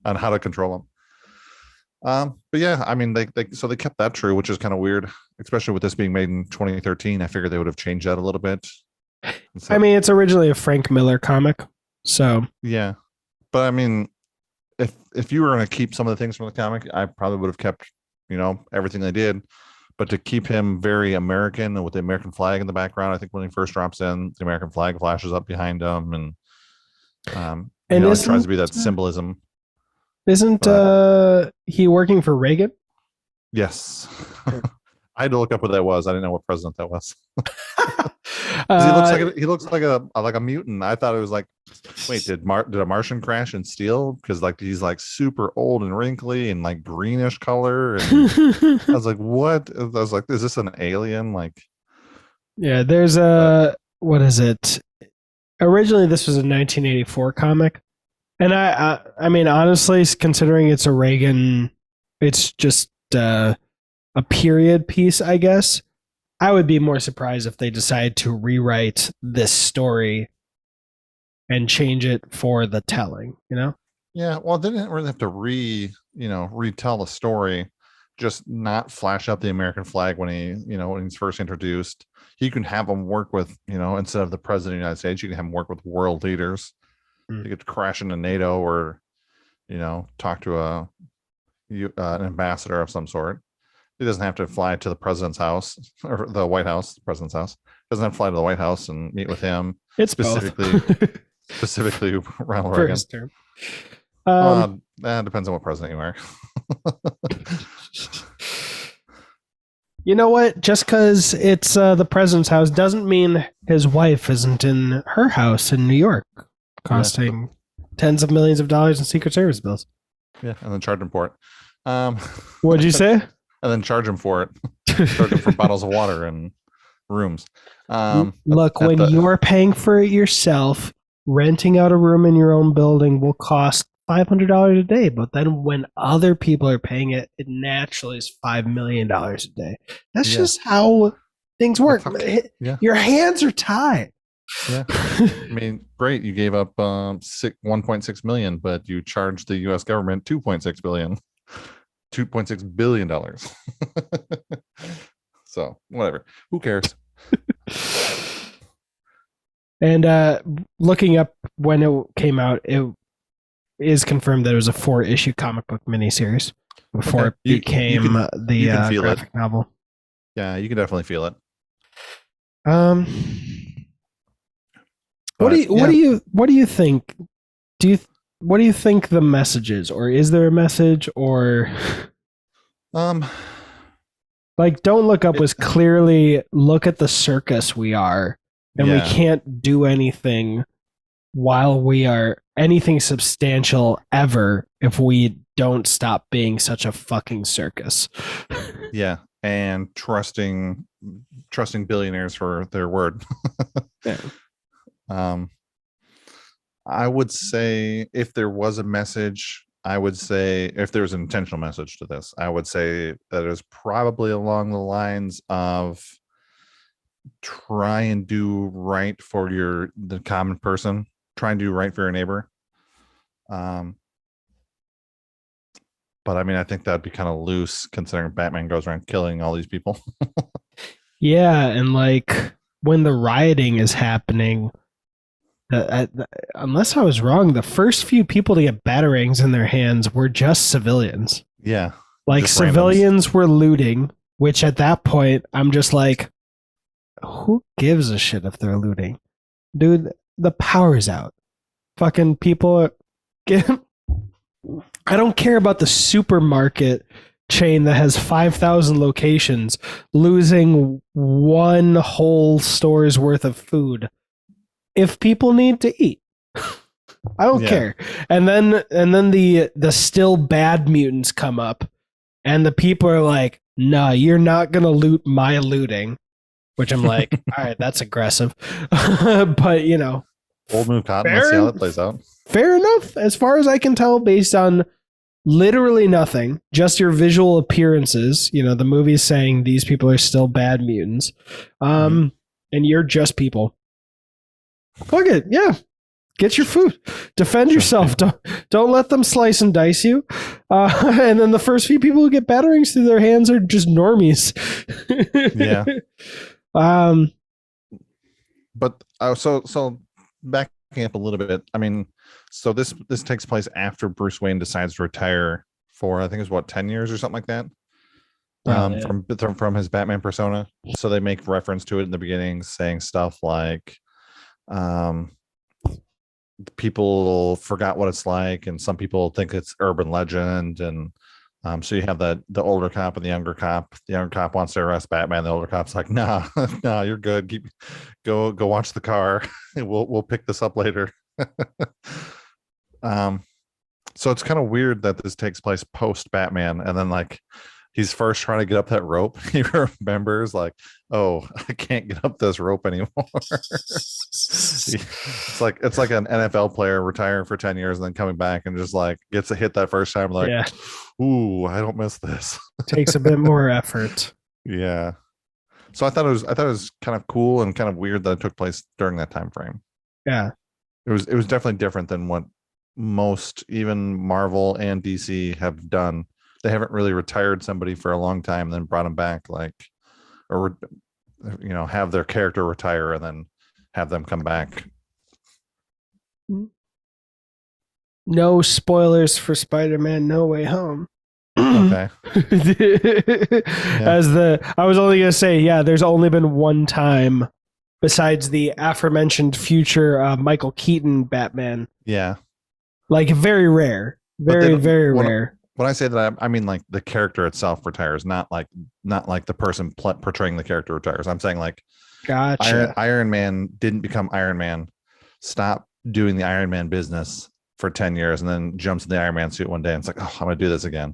on how to control him. But yeah, I mean, they kept that true, which is kind of weird, especially with this being made in 2013. I figured they would have changed that a little bit. I mean, it's originally a Frank Miller comic, so yeah. But I mean, if you were going to keep some of the things from the comic, I probably would have kept everything they did. But to keep him very American and with the American flag in the background, I think when he first drops in, the American flag flashes up behind him, and it tries to be that symbolism. Isn't he working for Reagan? Yes. I had to look up what that was. I didn't know what president that was. He looks like a mutant. I thought it was like, wait, did a Martian crash and steal? Because he's like super old and wrinkly and like greenish color. And I was like, what? I was like, is this an alien? Like, yeah, there's what is it? Originally, this was a 1984 comic, and I mean, honestly, considering it's a Reagan, it's just a period piece, I guess. I would be more surprised if they decide to rewrite this story and change it for the telling, Yeah, well, they didn't really have to retell the story, just not flash up the American flag when he's first introduced. You can have him work with, instead of the president of the United States, you can have him work with world leaders. You could crash into NATO, or, talk to an ambassador of some sort. He doesn't have to fly to the president's house, or the White House, the president's house. He doesn't have to fly to the White House and meet with him. It's specifically Ronald Reagan. First term. Depends on what president you are. You know what? Just because it's the president's house doesn't mean his wife isn't in her house in New York, costing tens of millions of dollars in Secret Service bills. Yeah, and then charge him for it. What'd you say? And then charge him for it. Charge him for bottles of water and rooms. Look, when you're paying for it yourself, renting out a room in your own building will cost $500 a day. But then when other people are paying it, it naturally is $5 million a day. That's just how things work. Your hands are tied. Yeah. I mean, great. You gave up 1.6 million, but you charged the U.S. government $2.6 billion. $2.6 billion. So whatever. Who cares? And looking up when it came out, it is confirmed that it was a 4-issue comic book miniseries before it became the graphic novel. Yeah, you can definitely feel it. What do you think? What do you think the message is, or is there a message, or like Don't Look Up was clearly look at the circus we are, and we can't do anything while we are anything substantial ever if we don't stop being such a fucking circus. Yeah, and trusting billionaires for their word. Yeah. I would say if there was a message, if there's an intentional message to this, I would say that it's probably along the lines of try and do right for the common person. Try and do right for your neighbor. But I mean, I think that'd be kind of loose considering Batman goes around killing all these people. Yeah, and like when the rioting is happening, unless I was wrong, the first few people to get batarangs in their hands were just civilians. Yeah. Like Just civilians were looting, which at that point I'm just like, who gives a shit if they're looting? Dude, the power's out. Fucking people get I don't care about the supermarket chain that has 5,000 locations losing one whole store's worth of food. If people need to eat, I don't care. And then the still bad mutants come up, and the people are like, "Nah, you're not gonna loot my looting," which I'm like, "All right, that's aggressive," but you know, old move cotton. Let's see how that plays out. Fair enough, as far as I can tell, based on literally nothing, just your visual appearances. You know, the movie's saying these people are still bad mutants, and you're just people. Fuck it, yeah. Get your food. Defend yourself. Don't let them slice and dice you. And then the first few people who get batarangs through their hands are just normies. Yeah. But so backing up a little bit. I mean, so this takes place after Bruce Wayne decides to retire for, I think it was 10 years or something like that. From his Batman persona. So they make reference to it in the beginning, saying stuff like, people forgot what it's like, and some people think it's urban legend, and so you have the older cop and the younger cop. The younger cop wants to arrest Batman. The older cop's like, nah, nah, you're good. Go watch the car. We'll pick this up later. So it's kind of weird that this takes place post Batman, and then like he's first trying to get up that rope. He remembers like, oh, I can't get up this rope anymore. it's like an NFL player retiring for 10 years and then coming back and just like gets a hit that first time, like, yeah. Ooh, I don't miss this. Takes a bit more effort. Yeah. So I thought it was kind of cool and kind of weird that it took place during that time frame. Yeah. It was definitely different than what most, even Marvel and DC, have done. They haven't really retired somebody for a long time and then brought them back, like, or, you know, have their character retire and then have them come back. No spoilers for Spider-Man No Way Home. Okay. I was only gonna say, yeah, there's only been one time besides the aforementioned future Michael Keaton Batman. Yeah. Like very rare. Very rare. When I say that, I mean like the character itself retires, not like the person portraying the character retires. I'm saying like, gotcha. Iron Man didn't become Iron Man, stop doing the Iron Man business for 10 years, and then jumps in the Iron Man suit one day and it's like, oh, I'm gonna do this again.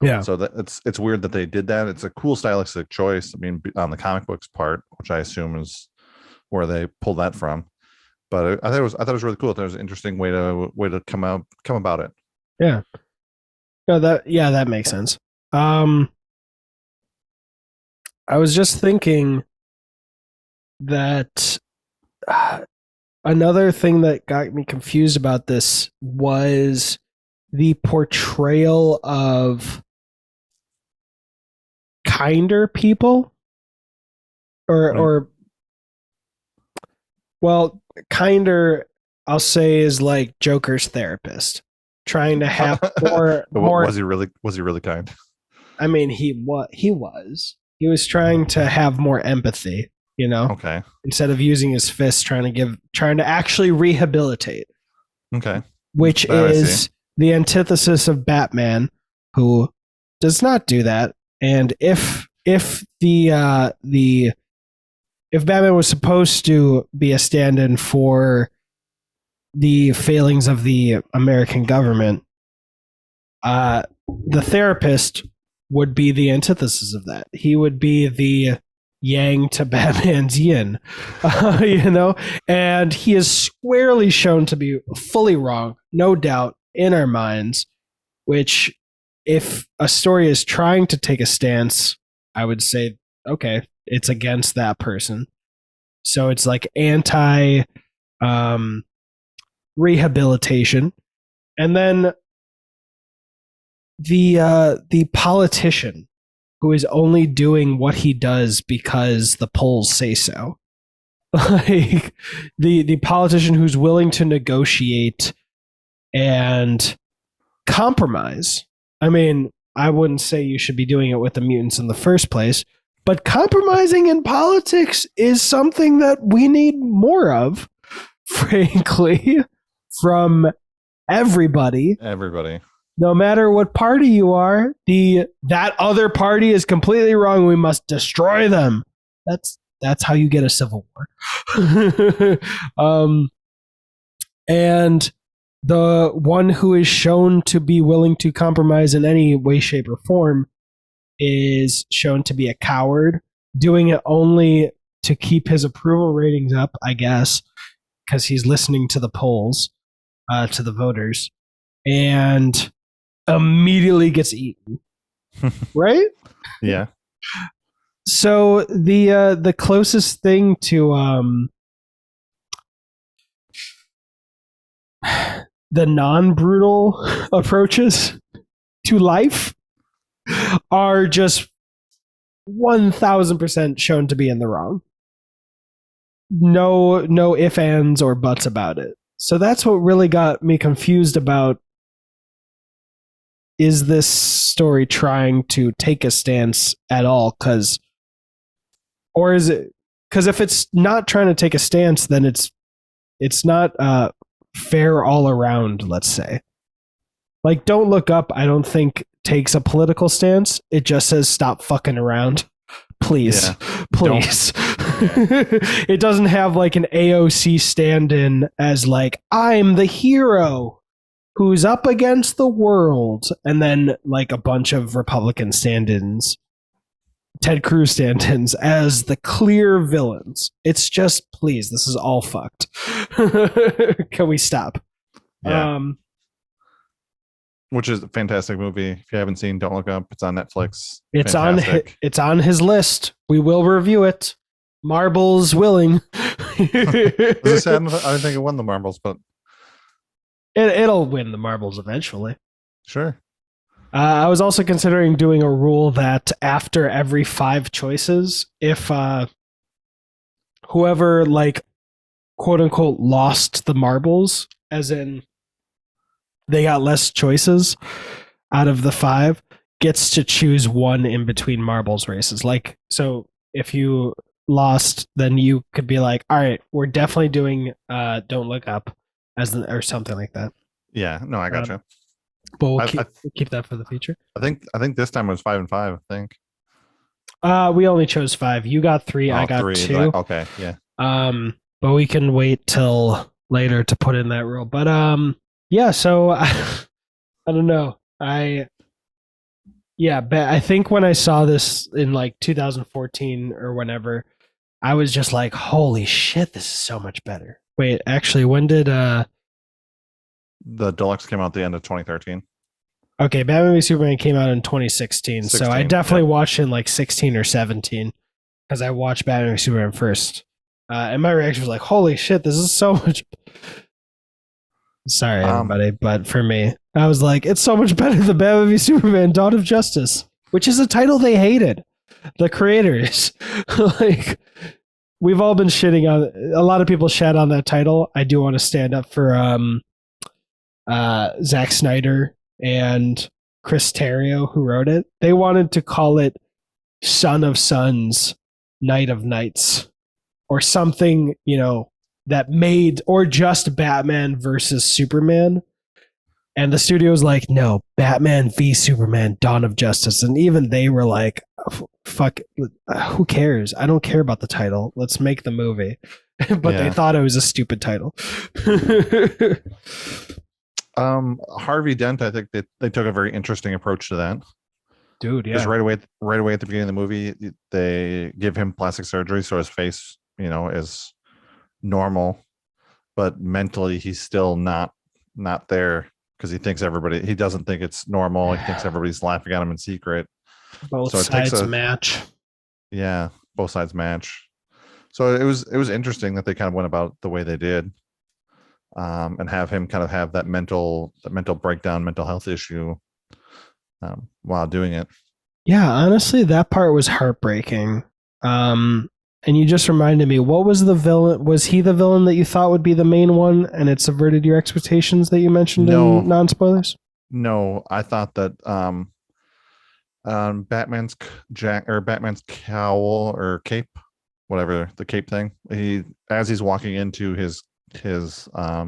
Yeah. So it's weird that they did that. It's a cool stylistic choice. I mean, on the comic books part, which I assume is where they pulled that from. But I thought it was really cool. There was an interesting way to come about it. Yeah. No, that makes sense. I was just thinking that another thing that got me confused about this was the portrayal of kinder people, or well, kinder, I'll say, is like Joker's therapist, trying to have more. Was he really kind? I mean, he was. He was trying to have more empathy, you know. Okay. Instead of using his fists, trying to actually rehabilitate. Okay. Which is the antithesis of Batman, who does not do that. And if Batman was supposed to be a stand-in for the failings of the American government, the therapist would be the antithesis of that. He would be the yang to Batman's yin, you know? And he is squarely shown to be fully wrong, no doubt, in our minds, which, if a story is trying to take a stance, I would say, okay, it's against that person. So it's like anti rehabilitation. And then the politician who is only doing what he does because the polls say so. like the politician who's willing to negotiate and compromise. I mean, I wouldn't say you should be doing it with the mutants in the first place, but compromising in politics is something that we need more of, frankly, from everybody. Everybody. No matter what party you are, that other party is completely wrong. We must destroy them. That's how you get a civil war. And the one who is shown to be willing to compromise in any way, shape, or form is shown to be a coward, doing it only to keep his approval ratings up, I guess, because he's listening to the polls, to the voters, and immediately gets eaten. Right? Yeah. So the closest thing to the non-brutal approaches to life are just 1000% shown to be in the wrong. No ifs, ands, or buts about it. So that's what really got me confused about, is this story trying to take a stance at all? Or is it, because if it's not trying to take a stance, then it's not fair all around, let's say. Like, Don't Look Up, I don't think takes a political stance. It just says stop fucking around. Please. Yeah. Please. It doesn't have like an AOC stand-in as like, I'm the hero who's up against the world, and then like a bunch of Republican stand-ins, Ted Cruz stand-ins, as the clear villains. It's just, please, this is all fucked. Can we stop? Yeah. Which is a fantastic movie. If you haven't seen Don't Look Up, it's on Netflix. It's on his list. We will review it. Marbles willing. I don't think it won the marbles, but it'll win the marbles eventually. Sure. I was also considering doing a rule that after every 5 choices, if whoever like quote unquote lost the marbles, as in they got less choices out of the 5, gets to choose one in between marbles races. Like, so if you lost, then you could be like, all right, we're definitely doing Don't Look Up or something like that. Yeah, no, I gotcha. But we'll keep that for the future. I think this time it was 5 and 5. I think. We only chose 5. You got 3. I got 2. Okay, yeah. But we can wait till later to put in that rule. But yeah. So I don't know. I think when I saw this in like 2014 or whenever, I was just like, holy shit, this is so much better. Wait, actually, when did the Deluxe came out at the end of 2013? Okay, Batman v Superman came out in 2016. So I definitely watched it in like 16 or 17 because I watched Batman v Superman first. And my reaction was like, holy shit, this is so much. Sorry, everybody, but for me, I was like, it's so much better than Batman v Superman Dawn of Justice, which is a title they hated. The creators. Like, we've all been shitting on, a lot of people shat on that title. I do want to stand up for Zack Snyder and Chris Terrio, who wrote it. They wanted to call it Son of Suns, Night of Nights, or something, that made, or just Batman versus Superman. And the studio's like, no, Batman v Superman, Dawn of Justice. And even they were like, fuck, who cares? I don't care about the title. Let's make the movie. But they thought it was a stupid title. Harvey Dent, I think they took a very interesting approach to that. Dude, yeah. Because right away at the beginning of the movie, they give him plastic surgery, so his face, is normal, but mentally he's still not there because he doesn't think it's normal. He thinks everybody's laughing at him in secret. Both sides match. Yeah, both sides match. So it was interesting that they kind of went about the way they did, and have him kind of have that mental breakdown, mental health issue, while doing it. Yeah, honestly, that part was heartbreaking. And you just reminded me, what was the villain? Was he the villain that you thought would be the main one, and it subverted your expectations that you mentioned No, in non-spoilers? no, I thought that Batman's Batman's cowl or cape, whatever the cape thing. As he's walking into his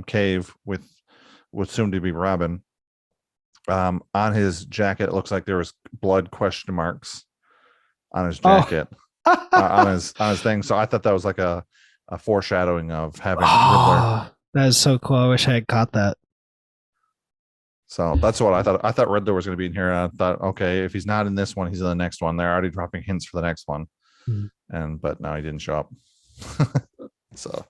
cave with soon to be Robin, on his jacket it looks like there was blood question marks on his jacket. On his thing. So I thought that was like a foreshadowing of having Riddler. That is so cool. I wish I had caught that. So that's what I thought. I thought Riddler was going to be in here. And I thought, okay, if he's not in this one, he's in the next one. They're already dropping hints for the next one, but no, he didn't show up. So,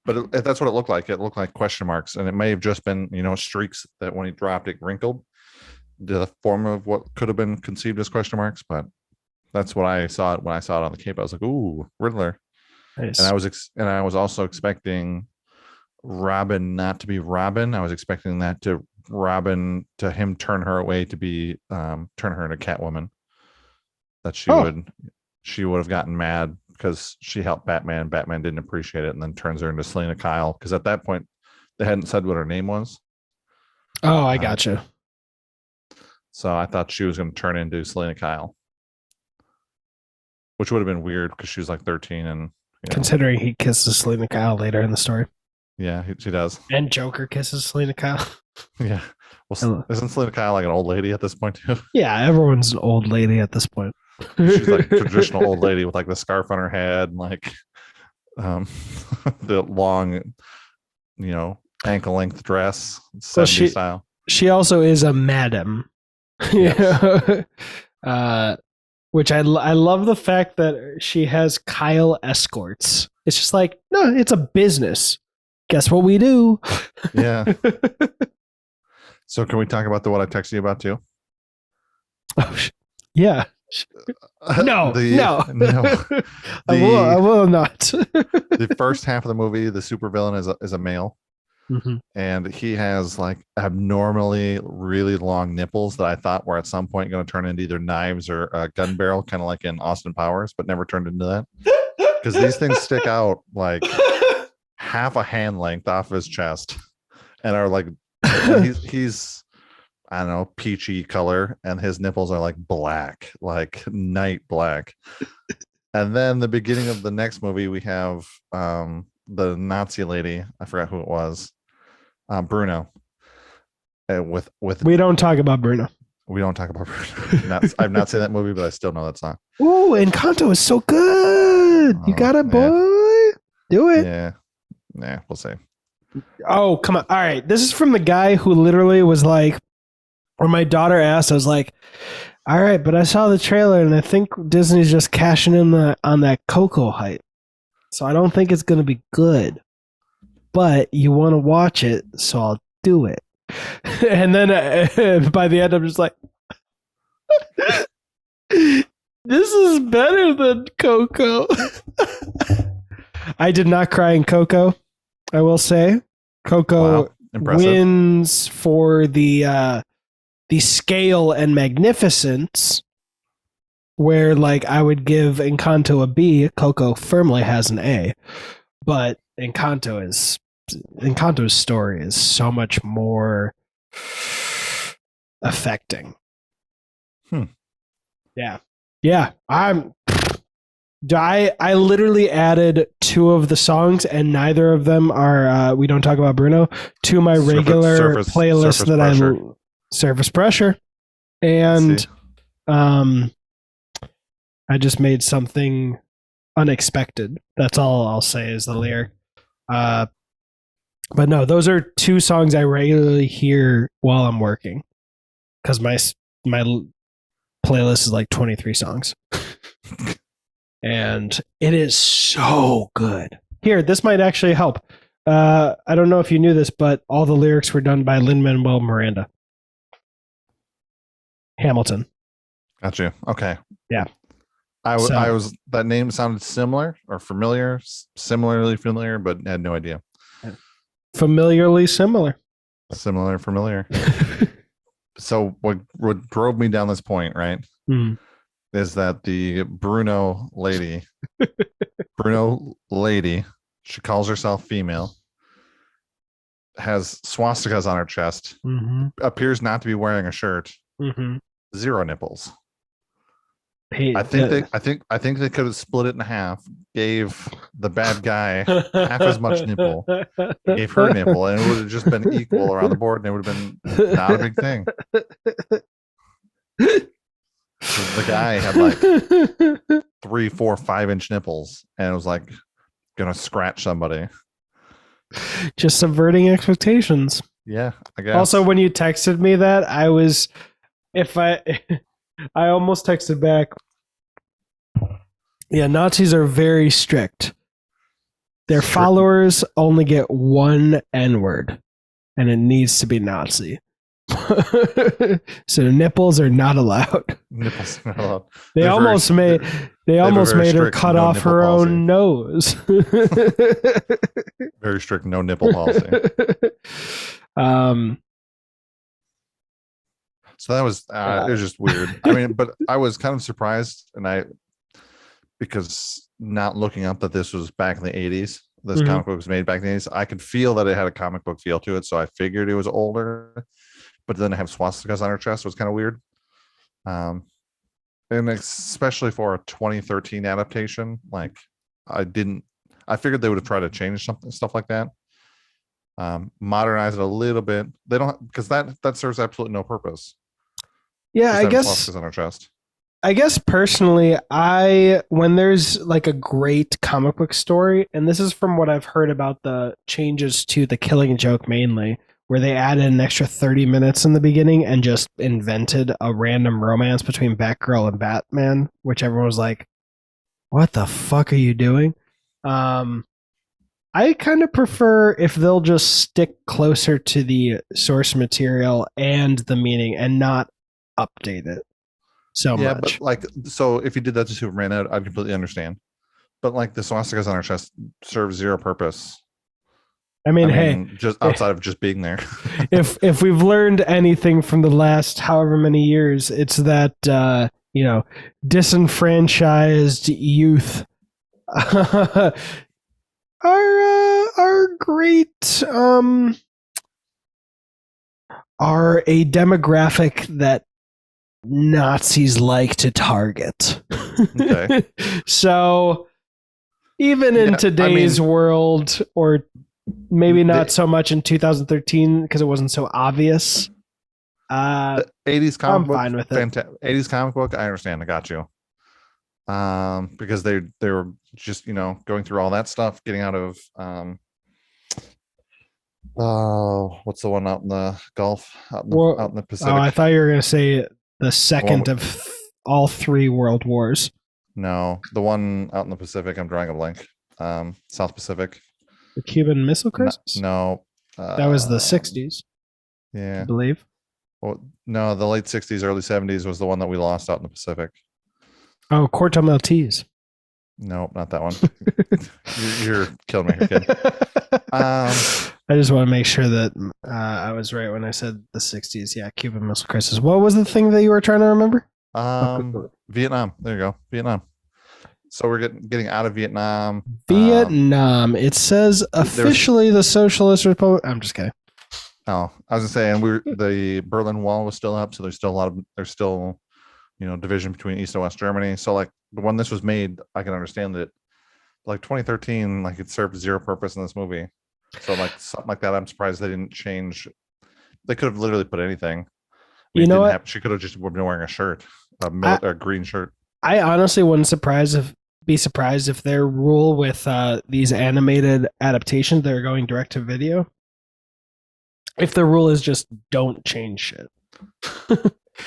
but that's what it looked like. It looked like question marks, and it may have just been streaks that when he dropped it wrinkled, the form of what could have been conceived as question marks. But that's what I saw when I saw it on the cape. I was like, "Ooh, Riddler!" Nice. And I was also expecting Robin not to be Robin. I was expecting that to Robin to him turn her away to be turn her into Catwoman. That she would have gotten mad because she helped Batman. Batman didn't appreciate it, and then turns her into Selena Kyle. Because at that point, they hadn't said what her name was. Oh, I gotcha. So I thought she was going to turn into Selena Kyle, which would have been weird because she was like 13 and considering he kisses Selena Kyle later in the story. Yeah, she does. And Joker kisses Selena Kyle. Yeah. Well, isn't Selena Kyle like an old lady at this point too? Yeah, everyone's an old lady at this point. She's like a traditional old lady with like the scarf on her head and like the long, ankle length dress, 70s style. She also is a madam. Yes. Which I love the fact that she has Kyle escorts. It's just like, no, it's a business. Guess what we do? Yeah. So can we talk about what I texted you about too? Oh, yeah. No. I will not. The first half of the movie, the supervillain is a male. Mm-hmm. And he has like abnormally really long nipples that I thought were at some point going to turn into either knives or a gun barrel, kind of like in Austin Powers, but never turned into that because these things stick out like half a hand length off his chest and are like he's I don't know, peachy color, and his nipples are like black, like night black. And then the beginning of the next movie, we have the Nazi lady. I forgot who it was. Bruno. With we don't talk about Bruno. We don't talk about Bruno. I've not seen that movie, but I still know that song. Oh, Encanto is so good. You got it, boy. Yeah. Do it. Yeah, we'll see. Oh, come on. All right. This is from the guy who literally was like, or my daughter asked, I was like, all right, but I saw the trailer and I think Disney's just cashing in on that Coco hype. So I don't think it's going to be good. But you want to watch it, so I'll do it. And then by the end, I'm just like, this is better than Coco. I did not cry in Coco, I will say. Coco wins for the scale and magnificence, where like I would give Encanto a B. Coco firmly has an A, but Encanto's story is so much more affecting. Yeah. I literally added 2 of the songs, and neither of them are We Don't Talk About Bruno, to my regular playlist that pressure. Surface Pressure. And I just made something unexpected. That's all I'll say is the lyric. But no, those are 2 songs I regularly hear while I'm working, because my playlist is like 23 songs. And it is so good. Here, this might actually help. I don't know if you knew this, but all the lyrics were done by Lin-Manuel Miranda. Hamilton. Gotcha. Okay. Yeah. I was that name sounded similar or familiar, similarly familiar, but had no idea. Familiarly similar. Familiar. So what drove me down this point, right? Mm. is that the Bruno lady, she calls herself female, has swastikas on her chest, Mm-hmm. appears not to be wearing a shirt, Mm-hmm. zero nipples. Hey, I think they could have split it in half, gave the bad guy half as much nipple, gave her nipple, and it would have just been equal around the board, and it would have been not a big thing. The guy had like 3, 4, 5 inch nipples, and it was like gonna scratch somebody. Just subverting expectations. Yeah, I guess. Also, when you texted me that, I almost texted back. Yeah, Nazis are very strict. Their followers only get one N-word, and it needs to be Nazi. So nipples are not allowed. Nipples are not allowed. They almost made her cut off her own nose. Very strict no nipple policy. So that was it was just weird. I mean, but I was kind of surprised, because not looking up that this was back in the 80s. This comic book was made back in the 80s. I could feel that it had a comic book feel to it, so I figured it was older. But then to have swastikas on her chest was kind of weird. And especially for a 2013 adaptation, like I figured they would have tried to change stuff like that. Modernize it a little bit. They don't, because that serves absolutely no purpose. Yeah, I guess swastikas on her chest. I guess personally, when there's like a great comic book story, and this is from what I've heard about the changes to the Killing Joke mainly, where they added an extra 30 minutes in the beginning and just invented a random romance between Batgirl and Batman, which everyone was like, what the fuck are you doing? I kind of prefer if they'll just stick closer to the source material and the meaning and not update it so much. But like, so if you did that to Superman, I'd completely understand. But like the swastikas on her chest serve zero purpose. I mean, just outside of just being there. if we've learned anything from the last however many years, it's that disenfranchised youth are great. Are a demographic that Nazis like to target. Okay. So even in today's world, or maybe not so much in 2013 because it wasn't so obvious. The 80s comic I'm book, fine with it. 80s comic book, I understand. I got you. Because they were just going through all that stuff, getting out of what's the one out in the Gulf, out in the Pacific? Oh, I thought you were going to say the second of all 3 world wars. No, the one out in the Pacific. I'm drawing a blank. South Pacific. The Cuban Missile Crisis? No. That was the 60s. Yeah. I believe. Well, no, the late 60s, early 70s was the one that we lost out in the Pacific. Oh, Corto Maltese. No, not that one. You're killing me, kid. I just want to make sure that I was right when I said the 60s. Yeah, Cuban Missile Crisis. What was the thing that you were trying to remember? Vietnam. There you go. Vietnam. So we're getting out of Vietnam. Vietnam. It says officially the Socialist Republic. I'm just kidding. Oh, I was gonna say, and the Berlin Wall was still up, so there's still division between East and West Germany. So like when this was made, I can understand that like 2013, like it served zero purpose in this movie. So like something like that, I'm surprised they didn't change. They could have literally put anything. You know what? She could have just been wearing a shirt, a green shirt. I honestly wouldn't be surprised if their rule with these animated adaptations that are going direct to video, if the rule is just don't change shit.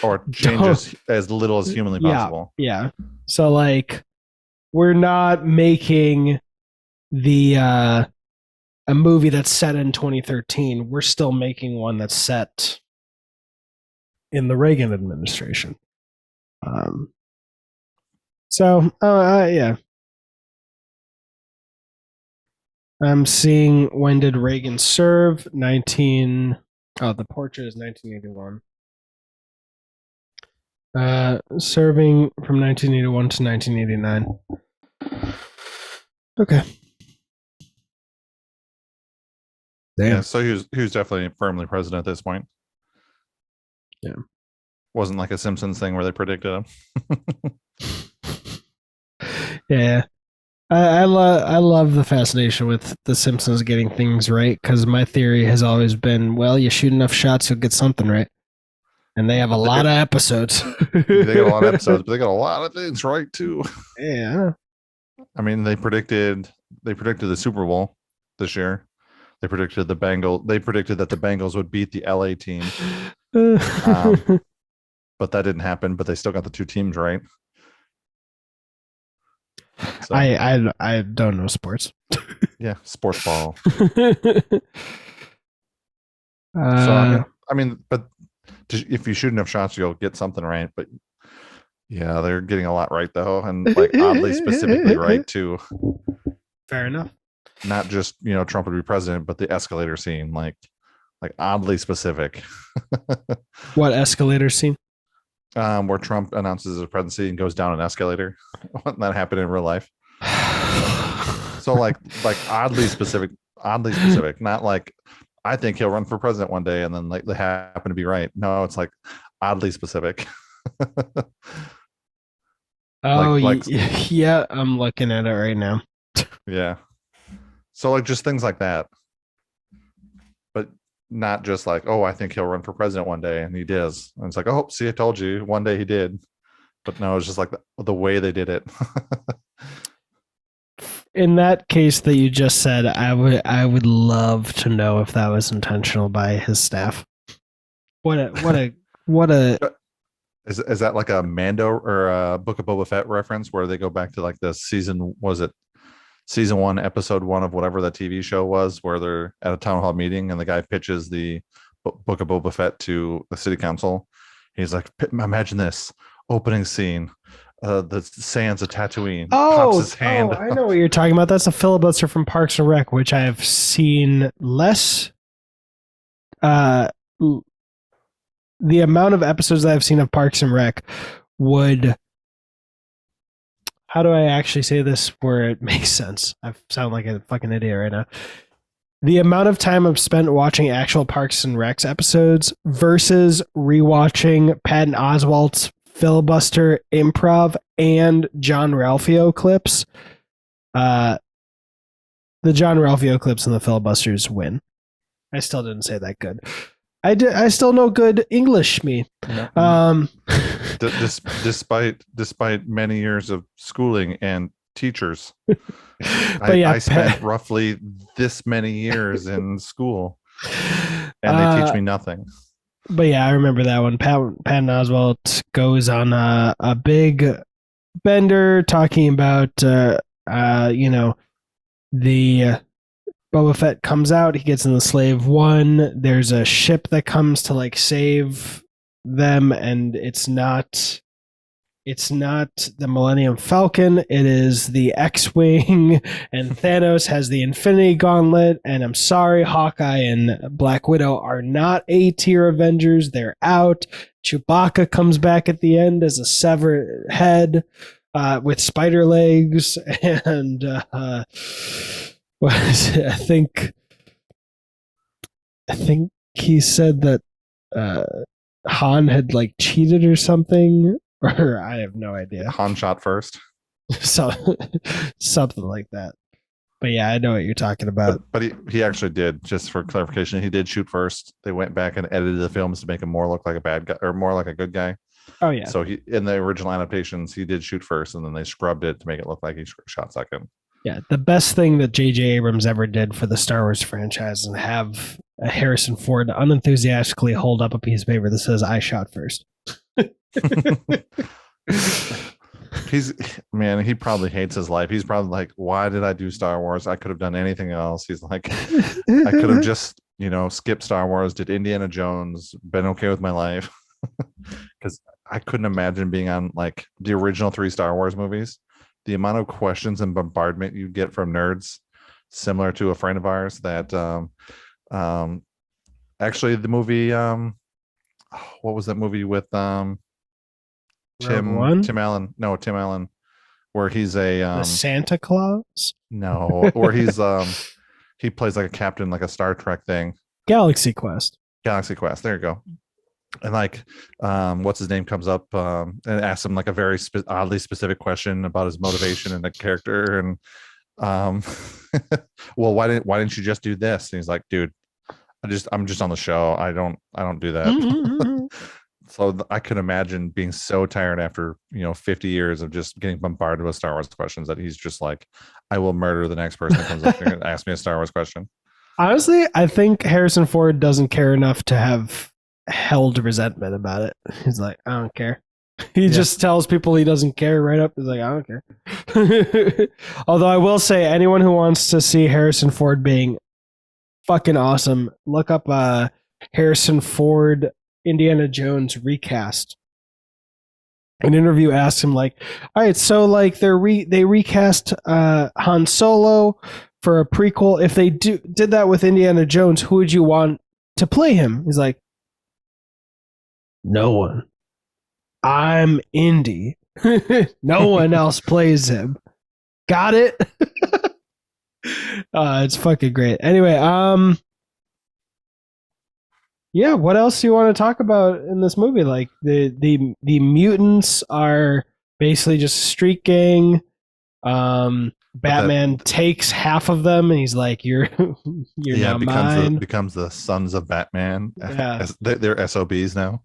Or change as little as humanly possible. Yeah. So like we're not making a movie that's set in 2013. We're still making one that's set in the Reagan administration. Yeah. I'm seeing when did Reagan serve? The portrait is 1981. Serving from 1981 to 1989. Okay. Damn. Yeah, so he was definitely firmly president at this point. Yeah. Wasn't like a Simpsons thing where they predicted him. Yeah. I love the fascination with the Simpsons getting things right, because my theory has always been, well, you shoot enough shots, you'll get something right. And they have a But lot of episodes. they got a lot of episodes, but they got a lot of things right too. Yeah. I mean, they predicted the Super Bowl this year. They predicted that the Bengals would beat the LA team. But that didn't happen, but they still got the two teams right. So I don't know sports. yeah, sports ball. Uh, So I mean, but if you shoot enough shots, you'll get something right. But yeah, they're getting a lot right though, and like oddly specifically right too. Fair enough. Not just Trump would be president, but the escalator scene, like oddly specific. What escalator scene? Where Trump announces his presidency and goes down an escalator. That happened in real life. So like oddly specific, not like I think he'll run for president one day and then like they happen to be right. No, it's like oddly specific. Oh, like yeah, I'm looking at it right now. yeah. So like just things like that. But not just like, oh, I think he'll run for president one day and he does. And it's like, oh, see, I told you one day he did. But no, it's just like the way they did it. In that case that you just said, I would love to know if that was intentional by his staff. What a Is that like a Mando or a Book of Boba Fett reference where they go back to like the season, was it season 1, episode 1 of whatever that TV show was, where they're at a town hall meeting and the guy pitches the Book of Boba Fett to the city council. He's like, imagine this opening scene. The sands of Tatooine. Pops his hand. I know what you're talking about. That's a filibuster from Parks and Rec, which I have seen less. The amount of episodes that I've seen of Parks and Rec would. How do I actually say this where it makes sense? I sound like a fucking idiot right now. The amount of time I've spent watching actual Parks and Recs episodes versus rewatching Patton Oswalt's filibuster improv and John Ralphio clips. The John Ralphio clips and the filibusters win. I still didn't say that good. I still know good English, me. Despite many years of schooling and teachers, yeah, I spent roughly this many years in school, and they teach me nothing. But yeah, I remember that one. Patton Oswalt goes on a big bender talking about, the Boba Fett comes out. He gets in the Slave One. There's a ship that comes to like save them, and it's not the Millennium Falcon. It is the X-Wing, and Thanos has the Infinity Gauntlet. And I'm sorry, Hawkeye and Black Widow are not A-tier Avengers. They're out. Chewbacca comes back at the end as a severed head with spider legs, and what is it? I think he said that Han had like cheated or something. Or I have no idea. Han shot first. So something like that. But yeah, I know what you're talking about. But he actually did, just for clarification, he did shoot first. They went back and edited the films to make him more look like a bad guy or more like a good guy. Oh yeah. So he, in the original adaptations, he did shoot first and then they scrubbed it to make it look like he shot second. Yeah, the best thing that J.J. Abrams ever did for the Star Wars franchise is have Harrison Ford unenthusiastically hold up a piece of paper that says "I shot first." He probably hates his life. He's probably like, why did I do Star Wars? I could have done anything else. He's like, I could have just skipped Star Wars, did Indiana Jones, been okay with my life. Because I couldn't imagine being on like the original 3 Star Wars movies. The amount of questions and bombardment you get from nerds, similar to a friend of ours that actually the movie what was that movie with Rogue One? Tim Allen. No, Tim Allen, where he's a The Santa Claus? no, where he's he plays like a captain, like a Star Trek thing. Galaxy Quest. Galaxy Quest. There you go. And like what's his name comes up and asks him like a very oddly specific question about his motivation and the character. And um well, why didn't you just do this? And he's like, dude, I'm just on the show. I don't do that. So I could imagine being so tired after 50 years of just getting bombarded with Star Wars questions that he's just like, I will murder the next person that comes up here and ask me a Star Wars question. Honestly, I think Harrison Ford doesn't care enough to have held resentment about it. He's like, I don't care. He just tells people he doesn't care right up. He's like, I don't care. Although I will say, anyone who wants to see Harrison Ford being fucking awesome, look up Harrison Ford Indiana Jones recast. An interview asked him like, all right, so like they recast Han Solo for a prequel. If they did that with Indiana Jones, who would you want to play him? He's like, no one. I'm Indy. No one else plays him. Got it? It's fucking great. Anyway, yeah, what else do you want to talk about in this movie? Like the mutants are basically just a street gang. Batman takes half of them and he's like, you're not mine. Becomes the Sons of Batman. Yeah. They're SOBs now.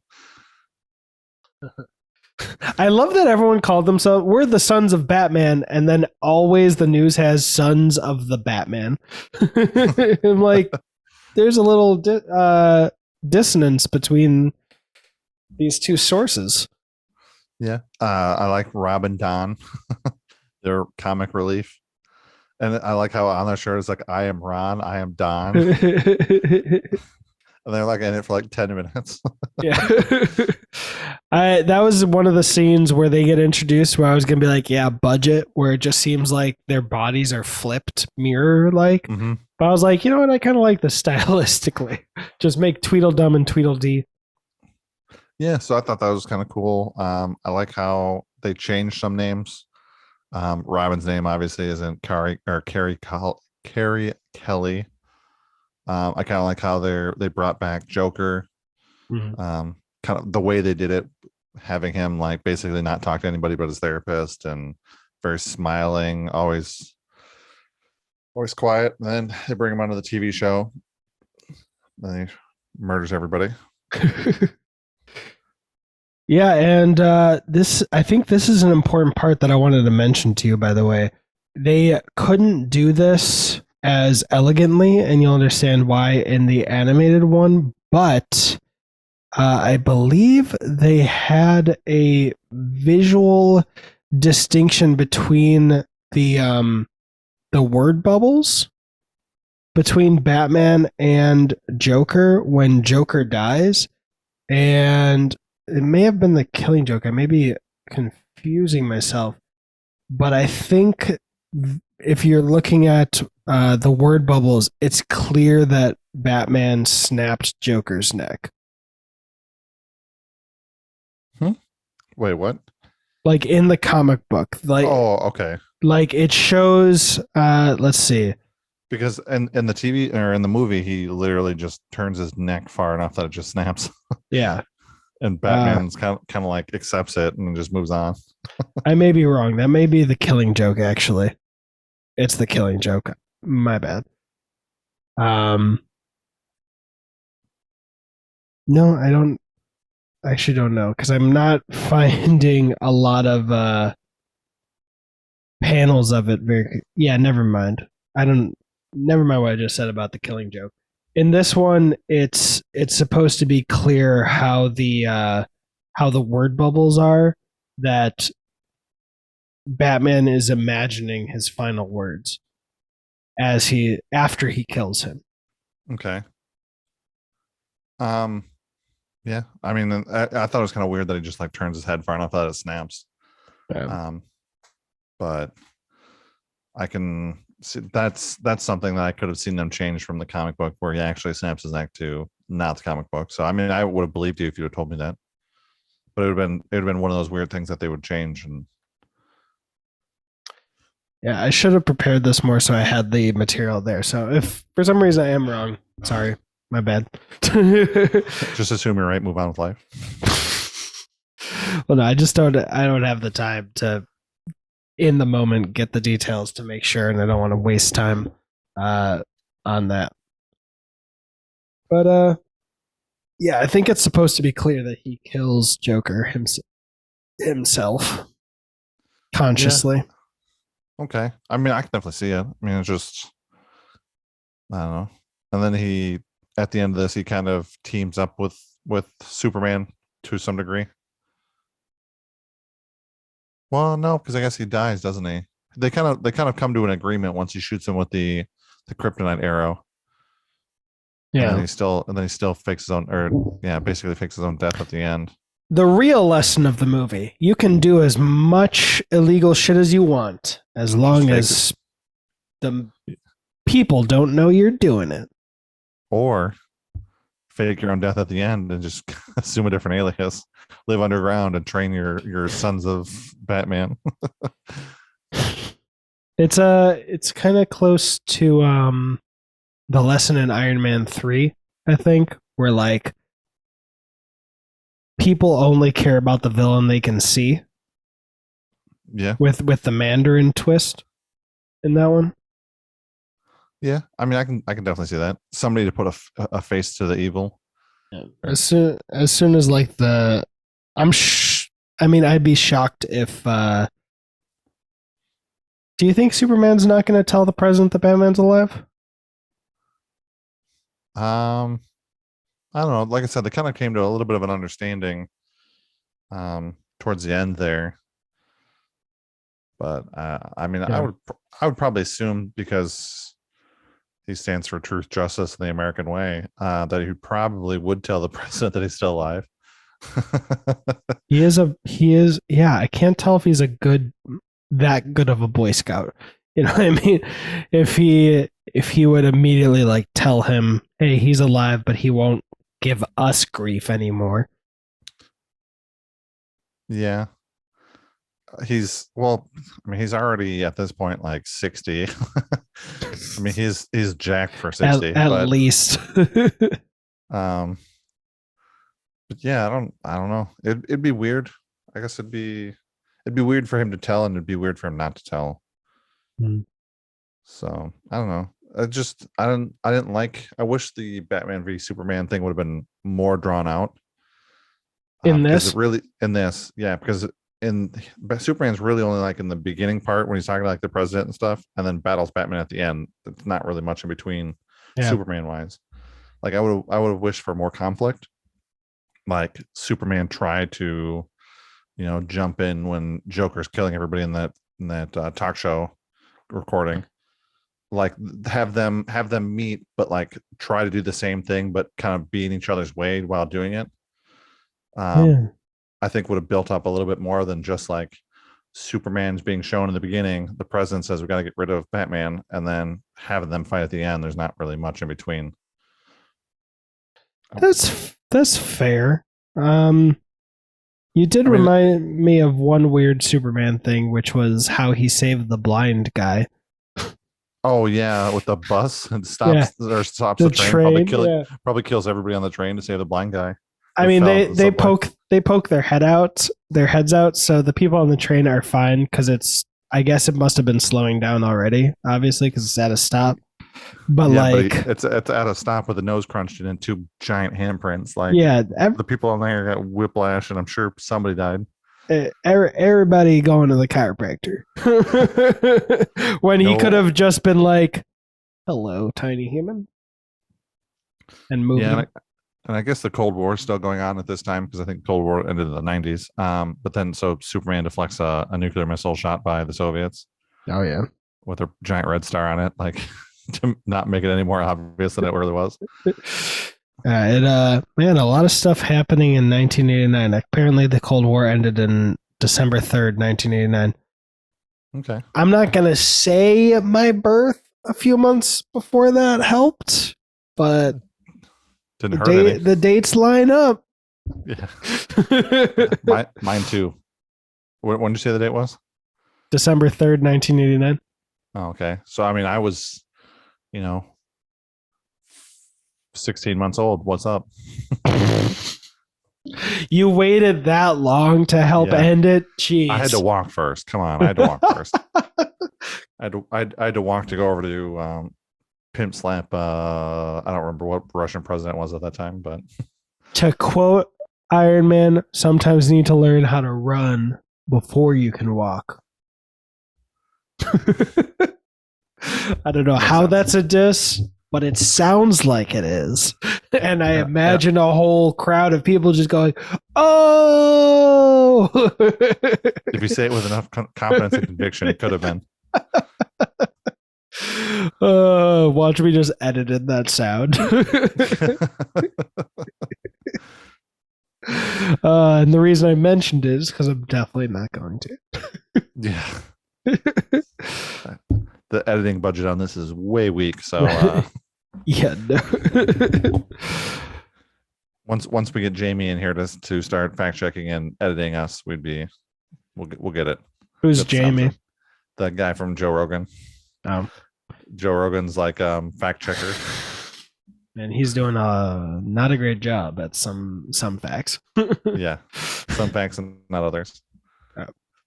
I love that everyone called themselves, we're the Sons of Batman, and then always the news has Sons of the Batman. I'm like, there's a little dissonance between these two sources. Yeah. I like Rob and Don. Their comic relief. And I like how on their shirt it's like, I am Ron, I am Don. And they're like in it for like 10 minutes. Yeah. That was one of the scenes where they get introduced where I was going to be like, yeah, budget, where it just seems like their bodies are flipped mirror like. Mm-hmm. But I was like, you know what? I kind of like this stylistically. Just make Tweedledum and Tweedledee. Yeah, so I thought that was kind of cool. I like how they changed some names. Robin's name obviously isn't Carrie Kelly. I kind of like how they brought back Joker. Mm-hmm. Kind of the way they did it, having him like basically not talk to anybody but his therapist, and very smiling, always quiet. And then they bring him onto the TV show. Then he murders everybody. Yeah, and I think this is an important part that I wanted to mention to you, by the way. They couldn't do this as elegantly, and you'll understand why in the animated one, but I believe they had a visual distinction between the word bubbles between Batman and Joker when Joker dies, and it may have been the Killing Joke. I may be confusing myself, but I think if you're looking at the word bubbles, it's clear that Batman snapped Joker's neck. Wait, what? Like in the comic book. Like, oh, okay. Like it shows, let's see. Because in the TV or in the movie, he literally just turns his neck far enough that it just snaps. Yeah. And Batman's kind of like accepts it and just moves on. I may be wrong. That may be the Killing Joke, actually. It's the Killing Joke. My bad. No, I actually don't know, because I'm not finding a lot of panels of it. Yeah, never mind. Never mind what I just said about the Killing Joke. In this one, it's supposed to be clear how the word bubbles are, that Batman is imagining his final words after he kills him. Okay. Yeah. I mean, I thought it was kind of weird that he just like turns his head far enough that it snaps. Yeah. But I can see that's something that I could have seen them change from the comic book, where he actually snaps his neck, to not the comic book. So I mean, I would have believed you if you had told me that. but it would have been one of those weird things that they would change. And Yeah, I should have prepared this more so I had the material there. So if for some reason I am wrong, sorry, my bad. just assume you're right, move on with life. Well, no, I just don't. I don't have the time to, in the moment, get the details to make sure, and I don't want to waste time on that. But yeah, I think it's supposed to be clear that he kills Joker himself consciously. Okay. I mean, I can definitely see it. I mean, it's just, I don't know. And then he, at the end of this, he kind of teams up with Superman to some degree. Well, no, because I guess he dies, doesn't he? They kind of come to an agreement once he shoots him with the kryptonite arrow. Yeah. And then he still fakes his own, or yeah, basically fakes his own death at the end. The real lesson of the movie: you can do as much illegal shit as you want, as long as the people don't know you're doing it. Or fake your own death at the end and just assume a different alias, live underground, and train your sons of Batman. It's kind of close to the lesson in Iron Man 3, I think, where like people only care about the villain they can see. Yeah. With the Mandarin twist in that one. Yeah. I mean, I can definitely see that. Somebody to put a face to the evil. Yeah. As soon as like I mean, I'd be shocked if do you think Superman's not going to tell the president that Batman's alive? I don't know. Like I said, they kind of came to a little bit of an understanding towards the end there. But I mean, Yeah. I would probably assume, because he stands for truth, justice, and the American way, that he probably would tell the president that he's still alive. He is yeah, I can't tell if he's that good of a Boy Scout. You know what I mean? If he would immediately like tell him, hey, he's alive, but he won't give us grief anymore. Yeah. He's already at this point like 60. I mean, he's jacked for 60 at least. But yeah, I don't know. It'd be weird. I guess it'd be weird for him to tell, and it'd be weird for him not to tell. So I don't know. I didn't like. I wish the Batman v Superman thing would have been more drawn out. In this, yeah, because Superman's really only like in the beginning part when he's talking to like the president and stuff, and then battles Batman at the end. It's not really much in between, Superman wise. Like I would have wished for more conflict. Like Superman tried to, jump in when Joker's killing everybody in that talk show recording. Like have them meet, but like try to do the same thing, but kind of be in each other's way while doing it. I think would have built up a little bit more than just like Superman's being shown in the beginning. The president says we got to get rid of Batman, and then having them fight at the end. There's not really much in between. That's fair. You did remind me of one weird Superman thing, which was how he saved the blind guy. Oh yeah, with the bus and stops the train. Probably kills everybody on the train to save the blind guy. I mean, they poke their heads out, so the people on the train are fine because I guess it must have been slowing down already, obviously, because it's at a stop. But it's at a stop with a nose crunched in and two giant handprints. Like the people on there got whiplash, and I'm sure somebody died. Everybody going to the chiropractor when he could have just been like, "Hello, tiny human," and moved. Yeah, and I guess the Cold War is still going on at this time because I think Cold War ended in the 90s. But then so Superman deflects a nuclear missile shot by the Soviets. Oh yeah, with a giant red star on it, like to not make it any more obvious than it really was. Man, a lot of stuff happening in 1989. Apparently, the Cold War ended in December 3rd, 1989. Okay. I'm not gonna say my birth a few months before that helped, but didn't hurt any. The dates line up. Yeah. Mine too. When did you say the date was? December 3rd, 1989. Oh, okay. So I mean, I was, 16 months old. What's up? You waited that long to help Yeah. end it? Jeez. I had to walk first. Come on, I had to walk first. I had to walk to go over to pimp slap. I don't remember what Russian president was at that time, but To quote Iron Man, sometimes you need to learn how to run before you can walk. I don't know Makes how sense. that's a diss, but it sounds like it is. And I Yeah, imagine a whole crowd of people just going, "Oh!" if you say it with enough confidence and conviction, it could have been. Watch me just edited that sound. And the reason I mentioned it is because I'm definitely not going to. Yeah. The editing budget on this is way weak. So Yeah. No. once we get Jamie in here to start fact checking and editing us, we'll get it. Who's Get the Jamie? sound. The guy from Joe Rogan. Oh, Joe Rogan's like fact checker. and he's doing not a great job at some facts. Yeah, some facts and not others. Oh.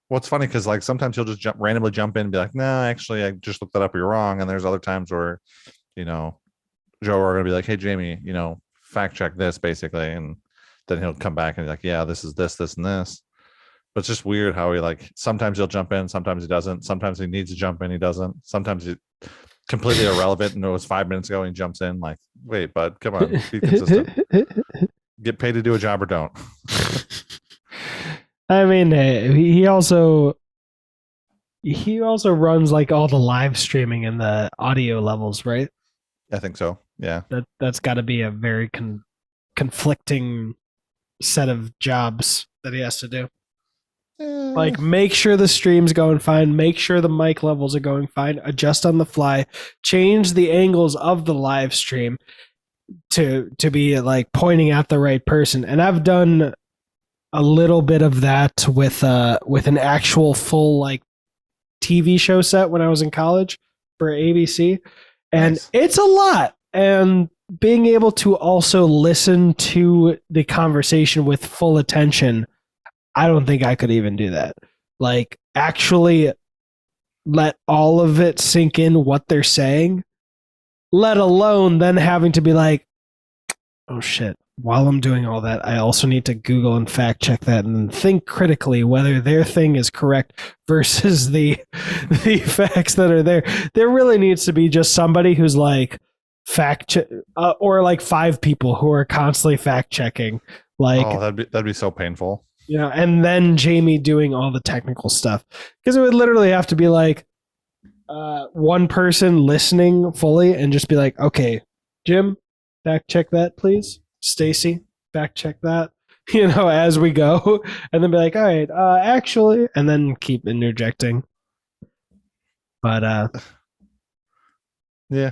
What's funny because like sometimes he'll just randomly jump in and be like, "No, actually, I just looked that up. You're wrong." And there's other times where, Joe Rogan will be like, "Hey, Jamie, fact check this basically," and then he'll come back and be like, "Yeah, this is this, this, and this." But it's just weird how he like sometimes he'll jump in, sometimes he doesn't. Sometimes he needs to jump in, he doesn't. Sometimes he's completely irrelevant and it was 5 minutes ago and he jumps in. Like, wait, bud, come on, be consistent. Get paid to do a job or don't. I mean, he also runs like all the live streaming and the audio levels, right? I think so. Yeah. That's got to be a very conflicting set of jobs that he has to do. Like, make sure the stream's going fine, make sure the mic levels are going fine, adjust on the fly, change the angles of the live stream to be like pointing at the right person. And I've done a little bit of that with an actual full like TV show set when I was in college for ABC, and Nice. it's a lot. And being able to also listen to the conversation with full attention, I don't think I could even do that. Like, actually let all of it sink in what they're saying, let alone then having to be like, oh shit, while I'm doing all that, I also need to Google and fact check that and think critically whether their thing is correct versus the facts that are there. There really needs to be just somebody who's like fact check, or like 5 people who are constantly fact checking. Like, oh, that'd be so painful. And then Jamie doing all the technical stuff, because it would literally have to be like one person listening fully and just be like, okay, Jim, fact check that, please. Stacy, fact check that. As we go, and then be like, all right, actually, and then keep interjecting. But yeah.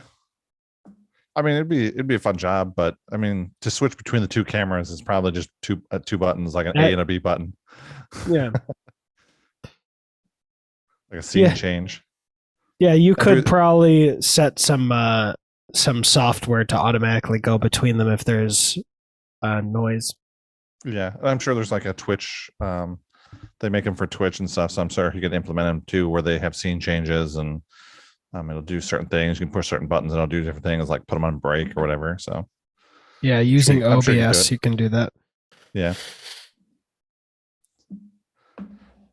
I mean, it'd be a fun job, but I mean, to switch between the 2 cameras is probably just two buttons, like an A and a B button. Yeah. Like a scene change. Yeah, you could probably set some software to automatically go between them if there's noise. Yeah, I'm sure there's like a Twitch. They make them for Twitch and stuff, so I'm sure you could implement them too, where they have scene changes and it'll do certain things. You can push certain buttons and it'll do different things, like put them on break or whatever. So yeah, using I'm OBS, sure you can do that. Yeah.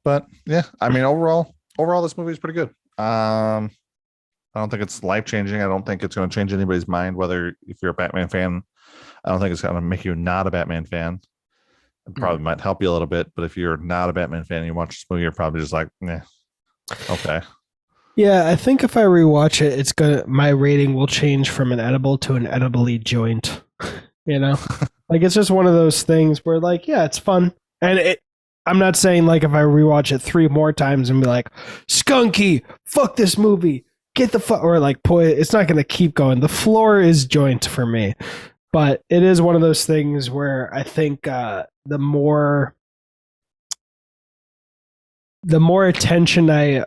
But yeah, I mean, overall, this movie is pretty good. I don't think it's life changing. I don't think it's going to change anybody's mind, whether if you're a Batman fan. I don't think it's going to make you not a Batman fan. It probably might help you a little bit, but if you're not a Batman fan and you watch this movie, you're probably just like, nah, okay. Yeah, I think if I rewatch it, my rating will change from an edible to an edibly joint. Like, it's just one of those things where, like, yeah, it's fun, and I'm not saying like if I rewatch it 3 more times and be like, skunky, fuck this movie, get the fuck, or like, boy, it's not going to keep going. The floor is joint for me. But it is one of those things where I think the more attention I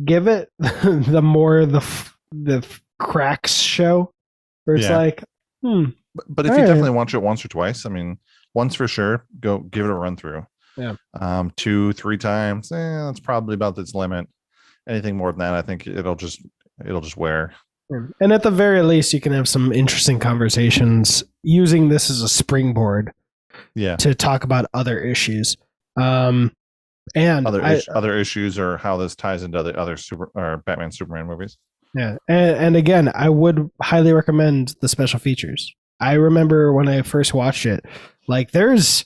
give it, the more the cracks show. Where it's Yeah. like, But if all you right. definitely watch it once or twice, I mean, once for sure, go give it a run through. Yeah. 2-3 times, that's probably about its limit. Anything more than that, I think it'll just wear. And at the very least, you can have some interesting conversations using this as a springboard Yeah. to talk about other issues. And other issues, or how this ties into the other Batman Superman movies. Yeah, and again, I would highly recommend the special features. I remember when I first watched it, like there's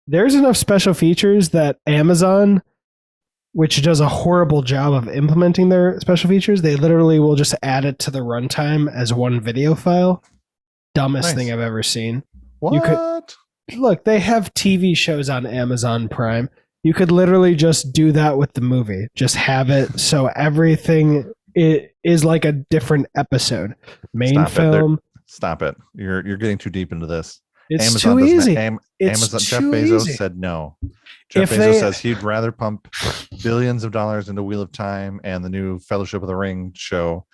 enough special features that Amazon, which does a horrible job of implementing their special features, they literally will just add it to the runtime as one video file. Dumbest thing I've ever seen. What? Look, they have TV shows on Amazon Prime. You could literally just do that with the movie. Just have it so everything is like a different episode. Stop it. You're getting too deep into this. It's Amazon too easy. Amazon. Jeff Bezos said no. Jeff Bezos says he'd rather pump billions of dollars into Wheel of Time and the new Fellowship of the Ring show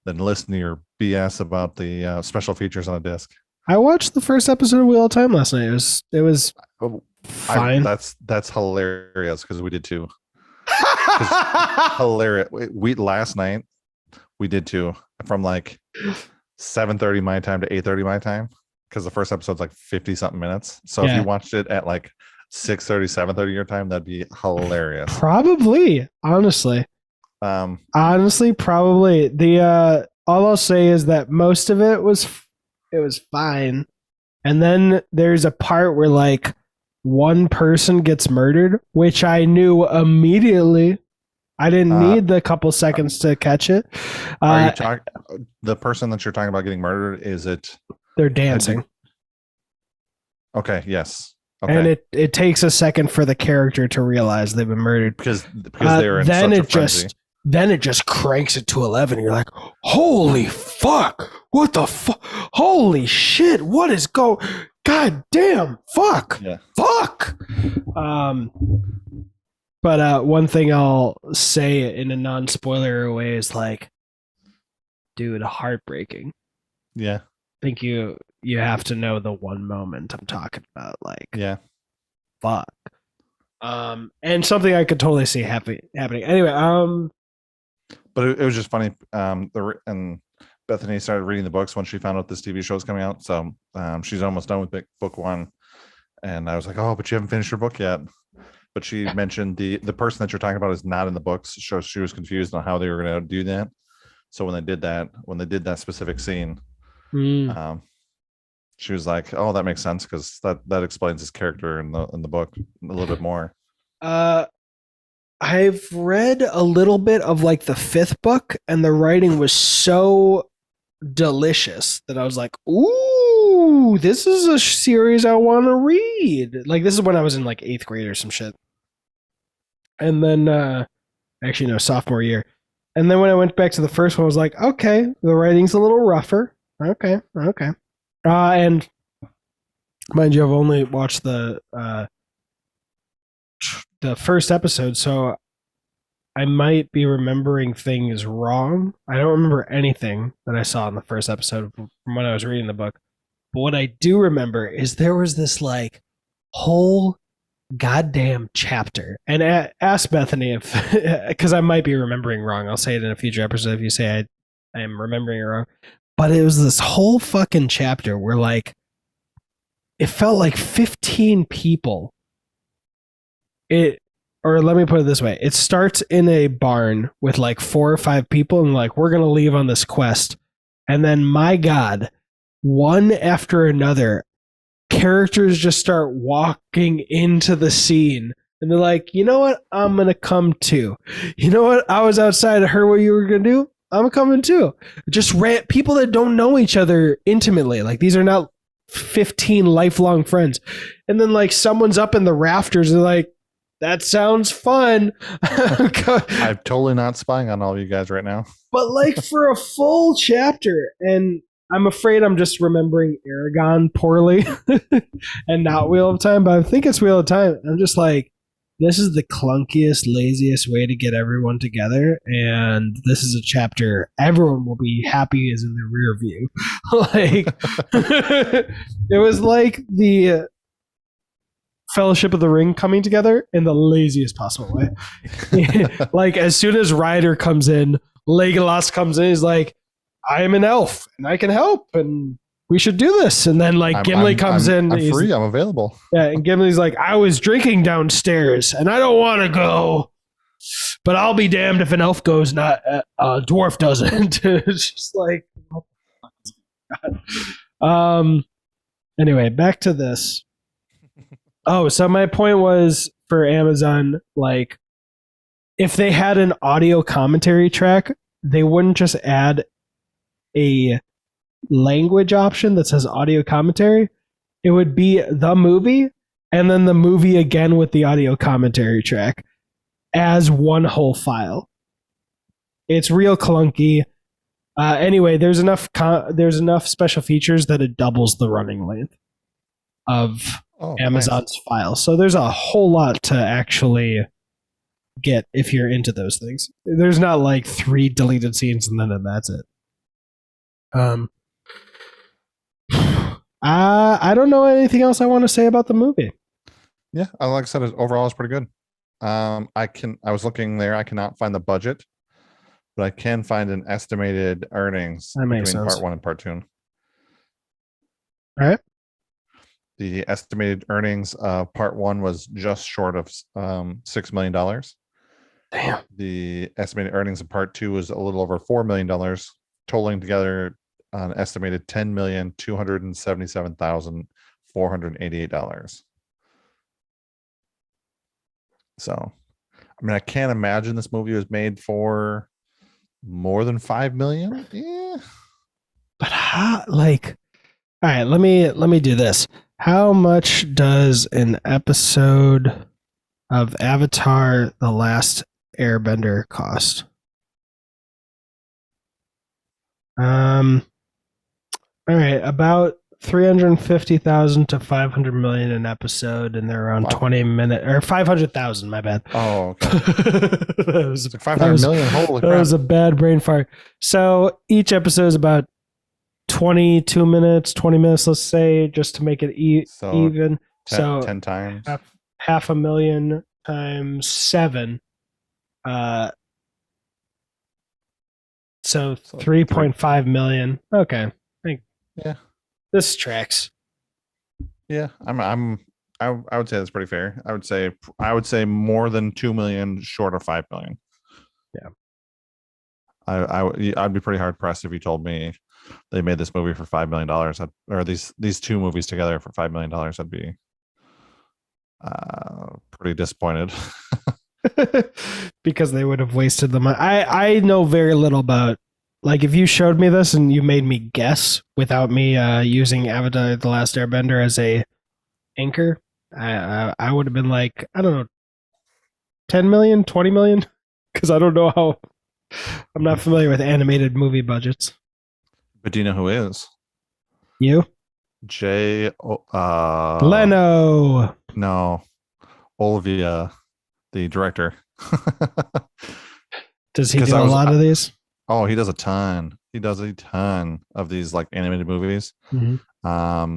than listen to your BS about the special features on a disc. I watched the first episode of Wheel of Time last night. It was fine. That's hilarious because we did too. Hilarious. Last night we did too, from like 7:30 my time to 8:30 my time, because the first episode's like 50 something minutes. So if you watched it at like 6:30, 7:30 your time, that'd be hilarious. Probably, honestly. Probably. The all I'll say is that most of it was fine. And then there's a part where like one person gets murdered, which I knew immediately. I didn't need the couple seconds to catch it. Are you the person that you're talking about getting murdered? Is it? They're dancing. Okay. Yes. Okay. And it takes a second for the character to realize they've been murdered because they were in such a frenzy. Then it just cranks it to 11. You're like, holy fuck! What the fuck? Holy shit! What is God damn! Fuck! Yeah. Fuck! But one thing I'll say in a non-spoiler way is like, dude, heartbreaking. Yeah. I think you have to know the one moment I'm talking about. Like, yeah. Fuck. And something I could totally see happening. Anyway, but it was just funny. And Bethany started reading the books when she found out this TV show was coming out. So she's almost done with book 1. And I was like, oh, but you haven't finished your book yet. But she mentioned the person that you're talking about is not in the books. So she was confused on how they were going to do that. So when they did that specific scene, she was like, oh, that makes sense, because that explains his character in the book a little bit more. I've read a little bit of like the 5th book, and the writing was so delicious that I was like, ooh, this is a series I want to read. Like, this is when I was in like 8th grade or some shit. And then actually no, sophomore year. And then when I went back to the first one, I was like, okay, the writing's a little rougher. Okay. And mind you, I've only watched the first episode, so I might be remembering things wrong. I don't remember anything that I saw in the first episode from when I was reading the book. But what I do remember is there was this like whole goddamn chapter. And ask Bethany if, because I might be remembering wrong. I'll say it in a future episode if you say I am remembering it wrong. But it was this whole fucking chapter where like it felt like 15 people. Or let me put it this way. It starts in a barn with like 4 or 5 people and like, we're going to leave on this quest. And then, my God, one after another, characters just start walking into the scene. And they're like, you know what? I'm going to come too. You know what? I was outside. I heard what you were going to do. I'm coming too. Just people that don't know each other intimately. Like, these are not 15 lifelong friends. And then like someone's up in the rafters and like, that sounds fun. I'm totally not spying on all of you guys right now. But like for a full chapter, and I'm afraid I'm just remembering Aragon poorly and not Wheel of Time, but I think it's Wheel of Time. I'm just like, this is the clunkiest, laziest way to get everyone together, and this is a chapter everyone will be happy is in the rear view. Like, it was like the Fellowship of the Ring coming together in the laziest possible way. Like, as soon as Ryder comes in, Legolas comes in, he's like, I am an elf and I can help and we should do this. And then like Gimli comes in. I'm free. I'm available. Yeah. And Gimli's like, I was drinking downstairs and I don't want to go, but I'll be damned if an elf goes, not a dwarf doesn't. It's just like, anyway, back to this. Oh, so my point was for Amazon, like if they had an audio commentary track, they wouldn't just add a language option that says audio commentary. It would be the movie and then the movie again with the audio commentary track as one whole file. It's real clunky. Anyway, there's enough special features that it doubles the running length of Amazon's file. So there's a whole lot to actually get if you're into those things. There's not like 3 deleted scenes and then that's it. I don't know anything else I want to say about the movie. Yeah, like I said, overall it's pretty good. I was looking there. I cannot find the budget, but I can find an estimated earnings between part 1 and part 2. All right. The estimated earnings of part 1 was just short of $6 million. Damn. The estimated earnings of part 2 was a little over $4 million, totaling together an estimated $10,277,488. So, I mean, I can't imagine this movie was made for more than $5 million. Yeah, but how? Like, all right, let me do this. How much does an episode of Avatar: The Last Airbender cost? All right, about 350,000 to 500 million an episode, and they're around 20 minutes or 500,000. My bad. Oh, okay. That was like 500 million. Holy crap! That was a bad brain fart. So each episode is about 22 minutes, 20 minutes, let's say, just to make it even. 10 times. Half a million times 7. So 3.5 million. Okay. Yeah. This tracks. Yeah, I would say that's pretty fair. I would say more than 2 million short of 5 million. Yeah. I'd be pretty hard pressed if you told me they made this movie for $5 million, or these two movies together for $5 million. I'd be pretty disappointed. Because they would have wasted the money. I know very little about, like, if you showed me this and you made me guess without me using Avatar: The Last Airbender as a anchor, I would have been like, I don't know, 10 million, 20 million, because I don't know how. I'm not familiar with animated movie budgets. But do you know who is? You? Jay Leno. No, Olivia, the director. Does he do a lot of these? Oh, he does a ton. He does a ton of these like animated movies. Mm-hmm.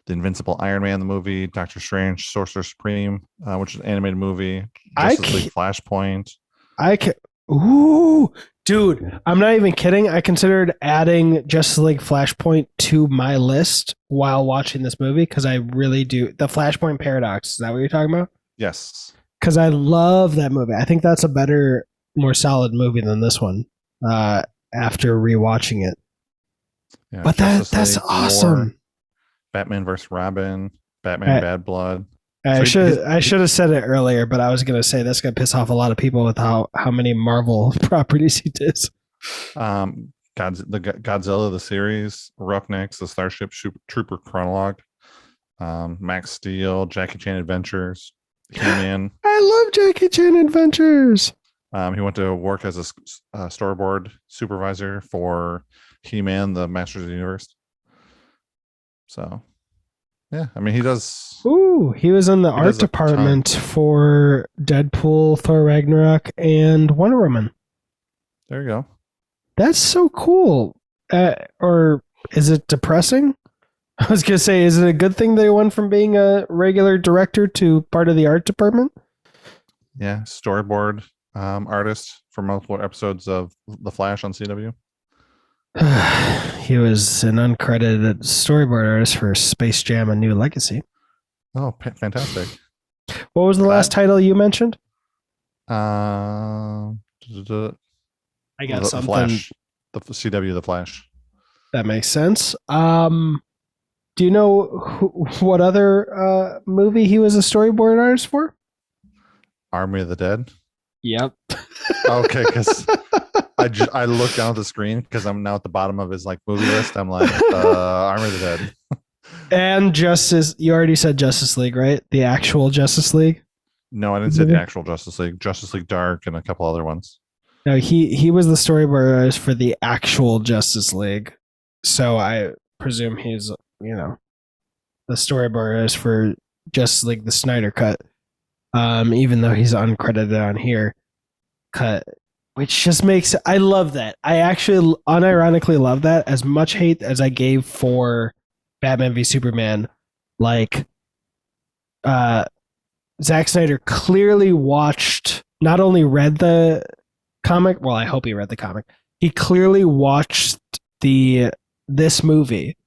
The Invincible Iron Man, the movie, Doctor Strange, Sorcerer Supreme, which is an animated movie. Justice League Flashpoint. Ooh, dude, I'm not even kidding. I considered adding Justice League Flashpoint to my list while watching this movie because I really do. The Flashpoint Paradox, is that what you're talking about? Yes. Because I love that movie. I think that's a better, more solid movie than this one after rewatching it. Yeah, but that's awesome. War, Batman vs. Robin, Batman Bad Blood. I should have said it earlier, but I was going to say that's going to piss off a lot of people with how many Marvel properties he does. Godzilla, the series, Roughnecks, the Starship Trooper Chronologue, Max Steel, Jackie Chan Adventures, He-Man. I love Jackie Chan Adventures. He went to work as a storyboard supervisor for He-Man, the Masters of the Universe. So yeah, I mean he does. Ooh, he was in the He art does a ton. department for Deadpool, Thor Ragnarok, and Wonder Woman. There you go. That's so cool. Or is it depressing? I was gonna say, is it a good thing they went from being a regular director to part of the art department? Yeah, storyboard artist for multiple episodes of The Flash on CW. He was an uncredited storyboard artist for Space Jam: A New Legacy. Oh, fantastic. What was the last title you mentioned? Uh, I got the something. Flash, the CW, The Flash. That makes sense. Do you know what other movie he was a storyboard artist for? Army of the Dead. Yep. Okay, because I look down at the screen because I'm now at the bottom of his like movie list. I'm like, Army of the Dead. And Justice. You already said Justice League, right? The actual Justice League. No, I didn't say the actual Justice League. Justice League Dark and a couple other ones. No, he was the storyboard artist for the actual Justice League. So I presume he's the storyboard artist for Justice League, the Snyder Cut. Even though he's uncredited on here, cut, which just makes I love that. I actually unironically love that. As much hate as I gave for Batman v Superman, like Zack Snyder clearly not only read the comic, well, I hope he read the comic. He clearly watched this movie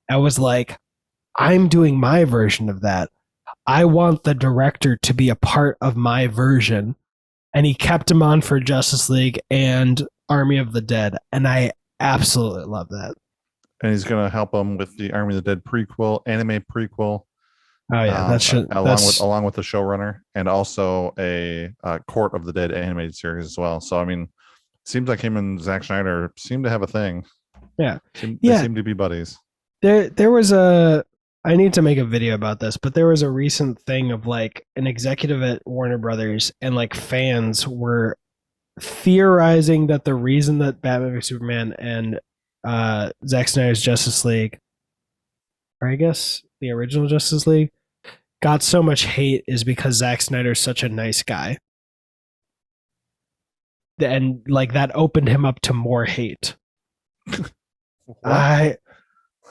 and was like, I'm doing my version of that. I want the director to be a part of my version. And he kept him on for Justice League and Army of the Dead. And I absolutely love that. And he's going to help him with the Army of the Dead prequel, anime prequel. Oh yeah, along with the showrunner, and also a Court of the Dead animated series as well. So I mean, it seems like him and Zack Snyder seem to have a thing. Yeah, they seem to be buddies. There was I need to make a video about this, but there was a recent thing of like an executive at Warner Brothers and like fans were theorizing that the reason that Batman v Superman and Zack Snyder's Justice League, or I guess the original Justice League, got so much hate is because Zack Snyder's such a nice guy. And like that opened him up to more hate.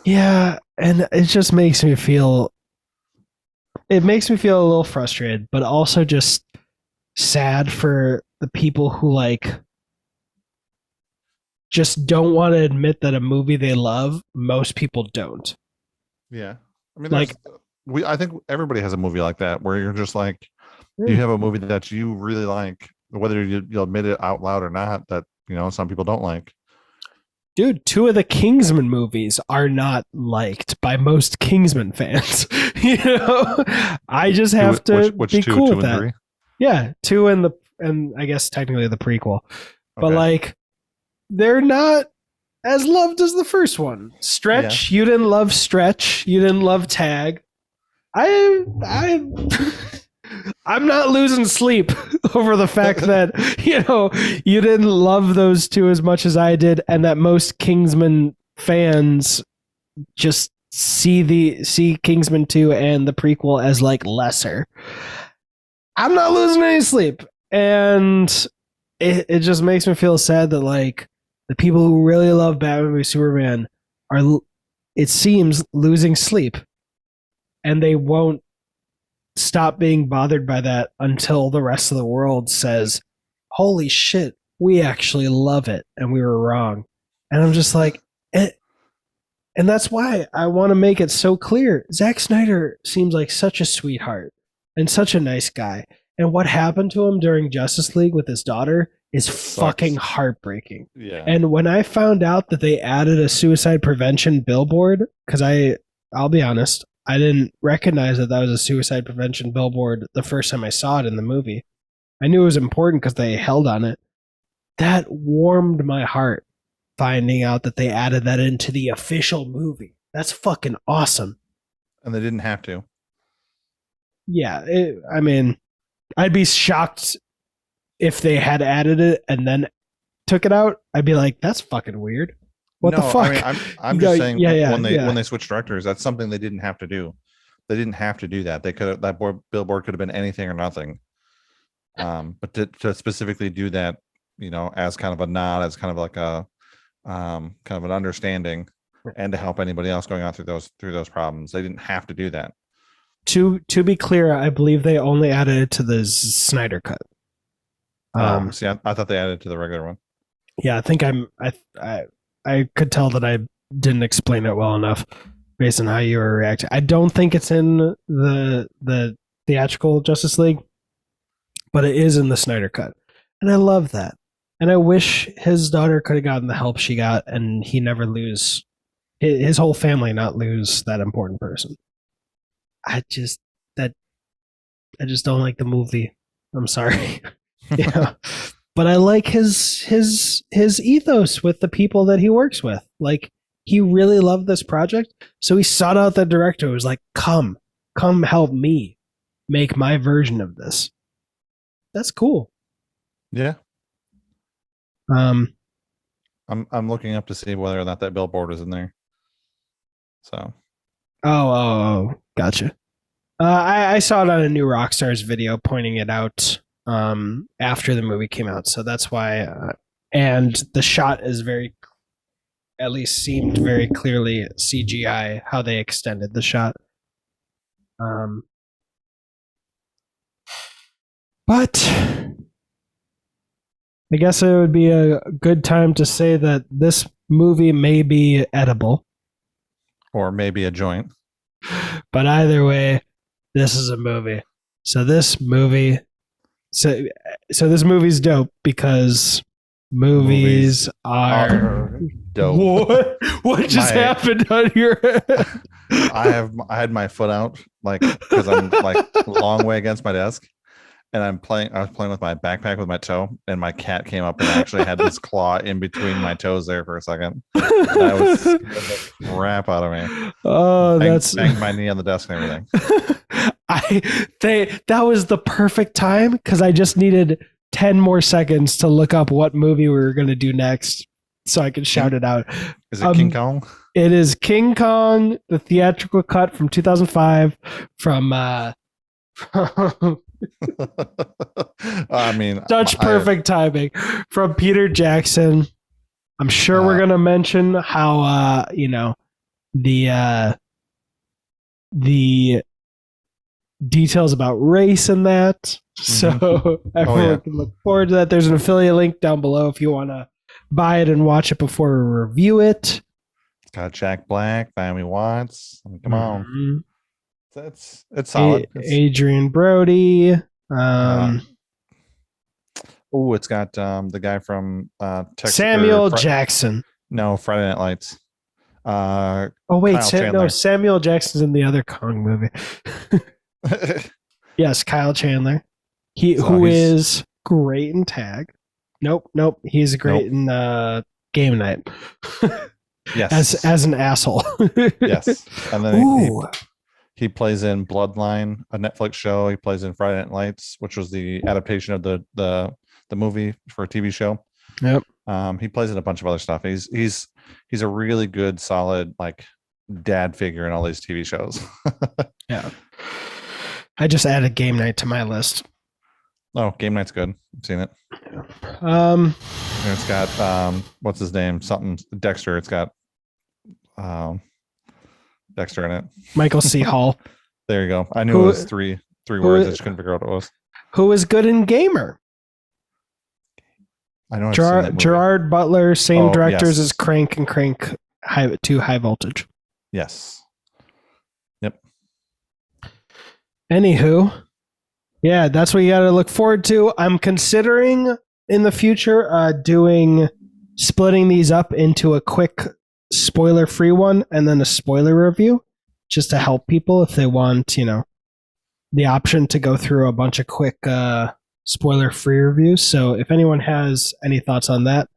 Yeah, and it just makes me feel a little frustrated, but also just sad for the people who like just don't want to admit that a movie they love, most people don't. Yeah. I mean, I think everybody has a movie like that where you're just like, you have a movie that you really like, whether you'll admit it out loud or not, that, some people don't like. Dude, 2 of the Kingsman movies are not liked by most Kingsman fans. I just have to be cool with that. 3? Yeah, 2 and I guess technically the prequel. Okay. But like, they're not as loved as the first one. Stretch, You didn't love Stretch. You didn't love Tag. I'm not losing sleep over the fact that, you didn't love those 2 as much as I did, and that most Kingsman fans just see Kingsman 2 and the prequel as like lesser. I'm not losing any sleep. And it just makes me feel sad that like the people who really love Batman v Superman are, it seems, losing sleep. And they won't stop being bothered by that until the rest of the world says, holy shit, we actually love it and we were wrong. And I'm just like, and that's why I want to make it so clear. Zack Snyder seems like such a sweetheart and such a nice guy. And what happened to him during Justice League with his daughter is fucking heartbreaking. Yeah. And when I found out that they added a suicide prevention billboard, because I'll be honest, I didn't recognize that was a suicide prevention billboard the first time I saw it in the movie. I knew it was important because they held on it. That warmed my heart, finding out that they added that into the official movie. That's fucking awesome. And they didn't have to. Yeah, I mean, I'd be shocked if they had added it and then took it out. I'd be like, that's fucking weird. What the No, fuck? I mean, I'm Yeah, just saying yeah, when yeah. they switch directors, that's something they didn't have to do. They didn't have to do that. They could have billboard could have been anything or nothing. But to specifically do that, as kind of a nod, as kind of like a kind of an understanding, and to help anybody else going on through those problems, they didn't have to do that. To be clear, I believe they only added it to the Snyder cut. See, I thought they added to the regular one. Yeah, I think I could tell that I didn't explain it well enough based on how you were reacting. I don't think it's in the theatrical Justice League, but it is in the Snyder cut, and I love that. And I wish his daughter could have gotten the help she got, and he never lose his whole family, not lose that important person. I just don't like the movie. I'm sorry. Yeah. But I like his ethos with the people that he works with. Like, he really loved this project, so he sought out the director who was like, come help me make my version of this. That's cool. Yeah. I'm looking up to see whether or not that billboard is in there. So. Oh, gotcha. I saw it on a New Rockstars video pointing it out after the movie came out, so that's why. And the shot is at least seemed very clearly CGI how they extended the shot. But I guess it would be a good time to say that this movie may be edible, or maybe a joint. But either way, this is a movie. So this movie's dope because movies are dope. What just happened on your head? I had my foot out, like, because I'm like a long way against my desk, and I was playing with my backpack with my toe, and my cat came up and actually had this claw in between my toes there for a second. That was scared the crap out of me. Oh, banged my knee on the desk and everything. That was the perfect time because I just needed 10 more seconds to look up what movie we were going to do next so I could shout it out. Is it King Kong? It is King Kong, the theatrical cut from 2005 from I mean, such perfect timing from Peter Jackson. I'm sure we're going to mention how the details about race in that. So everyone can look forward to that. There's an affiliate link down below if you want to buy it and watch it before we review it. It's got Jack Black, Naomi Watts. I mean, come on. It's solid. Adrian Brody. It's got the guy from Texas. Samuel Jackson. No, Friday Night Lights. Samuel Jackson's in the other Kong movie. Yes, Kyle Chandler. Who is great in Tag. Nope. He's great in Game Night. Yes. As an asshole. Yes. And then he plays in Bloodline, a Netflix show. He plays in Friday Night Lights, which was the adaptation of the movie for a TV show. Yep. He plays in a bunch of other stuff. He's a really good, solid, like, dad figure in all these TV shows. Yeah. I just added Game Night to my list. Oh, Game Night's good. I've seen it. And it's got what's his name? Something Dexter. It's got Dexter in it. Michael C. Hall. There you go. I knew it was three words. I just couldn't figure out what it was. Who is good in Gamer? I know. Gerard Butler, same directors as Crank and Crank 2 High Voltage. Yes. Yep. Anywho, yeah, that's what you got to look forward to. I'm considering in the future splitting these up into a quick spoiler-free one and then a spoiler review, just to help people if they want, the option to go through a bunch of quick spoiler-free reviews. So if anyone has any thoughts on that,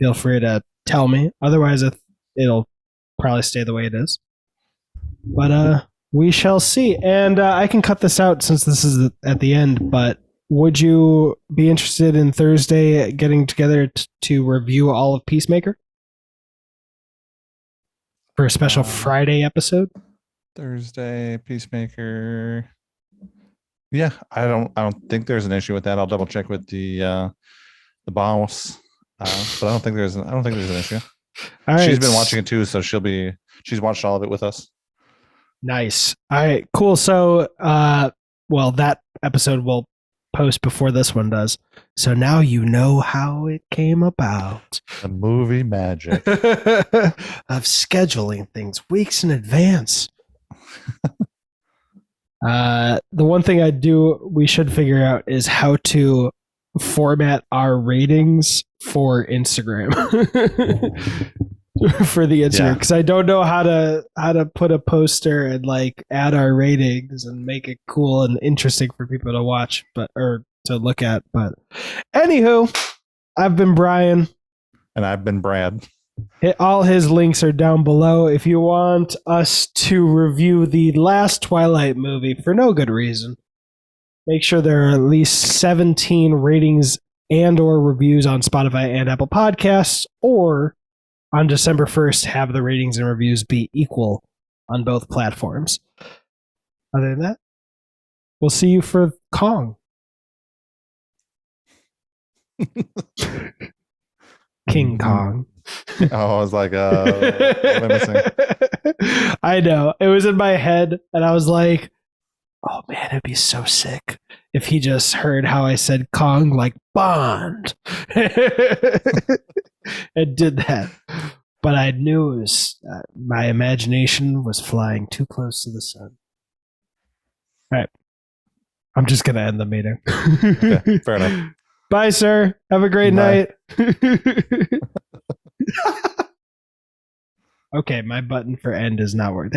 feel free to tell me. Otherwise, it'll probably stay the way it is. But we shall see. And I can cut this out since this is at the end, but would you be interested in Thursday getting together to review all of Peacemaker? for a special Friday episode. Thursday, Peacemaker. Yeah, I don't think there's an issue with that. I'll double check with the boss, but I don't think there's an issue. All She's right. been watching it too, so she's watched all of it with us. Nice. All right, cool. So, well, that episode will post before this one does. So now you know how it came about. The movie magic of scheduling things weeks in advance. The one thing we should figure out is how to format our ratings for Instagram. For the Instagram, because I don't know how to put a poster and like add our ratings and make it cool and interesting for people to watch, or to look at. But anywho, I've been Brian, and I've been Brad. All his links are down below. If you want us to review the last Twilight movie for no good reason, make sure there are at least 17 ratings and or reviews on Spotify and Apple Podcasts, or on December 1st, have the ratings and reviews be equal on both platforms. Other than that, we'll see you for Kong. King Kong. Oh, I was like, what am I missing? I know. It was in my head, and I was like, oh man, it'd be so sick if he just heard how I said Kong like Bond. And did that. But I knew it was my imagination was flying too close to the sun. All right. I'm just going to end the meeting. Okay, fair enough. Bye, sir. Have a great night. Okay, my button for end is not working. There.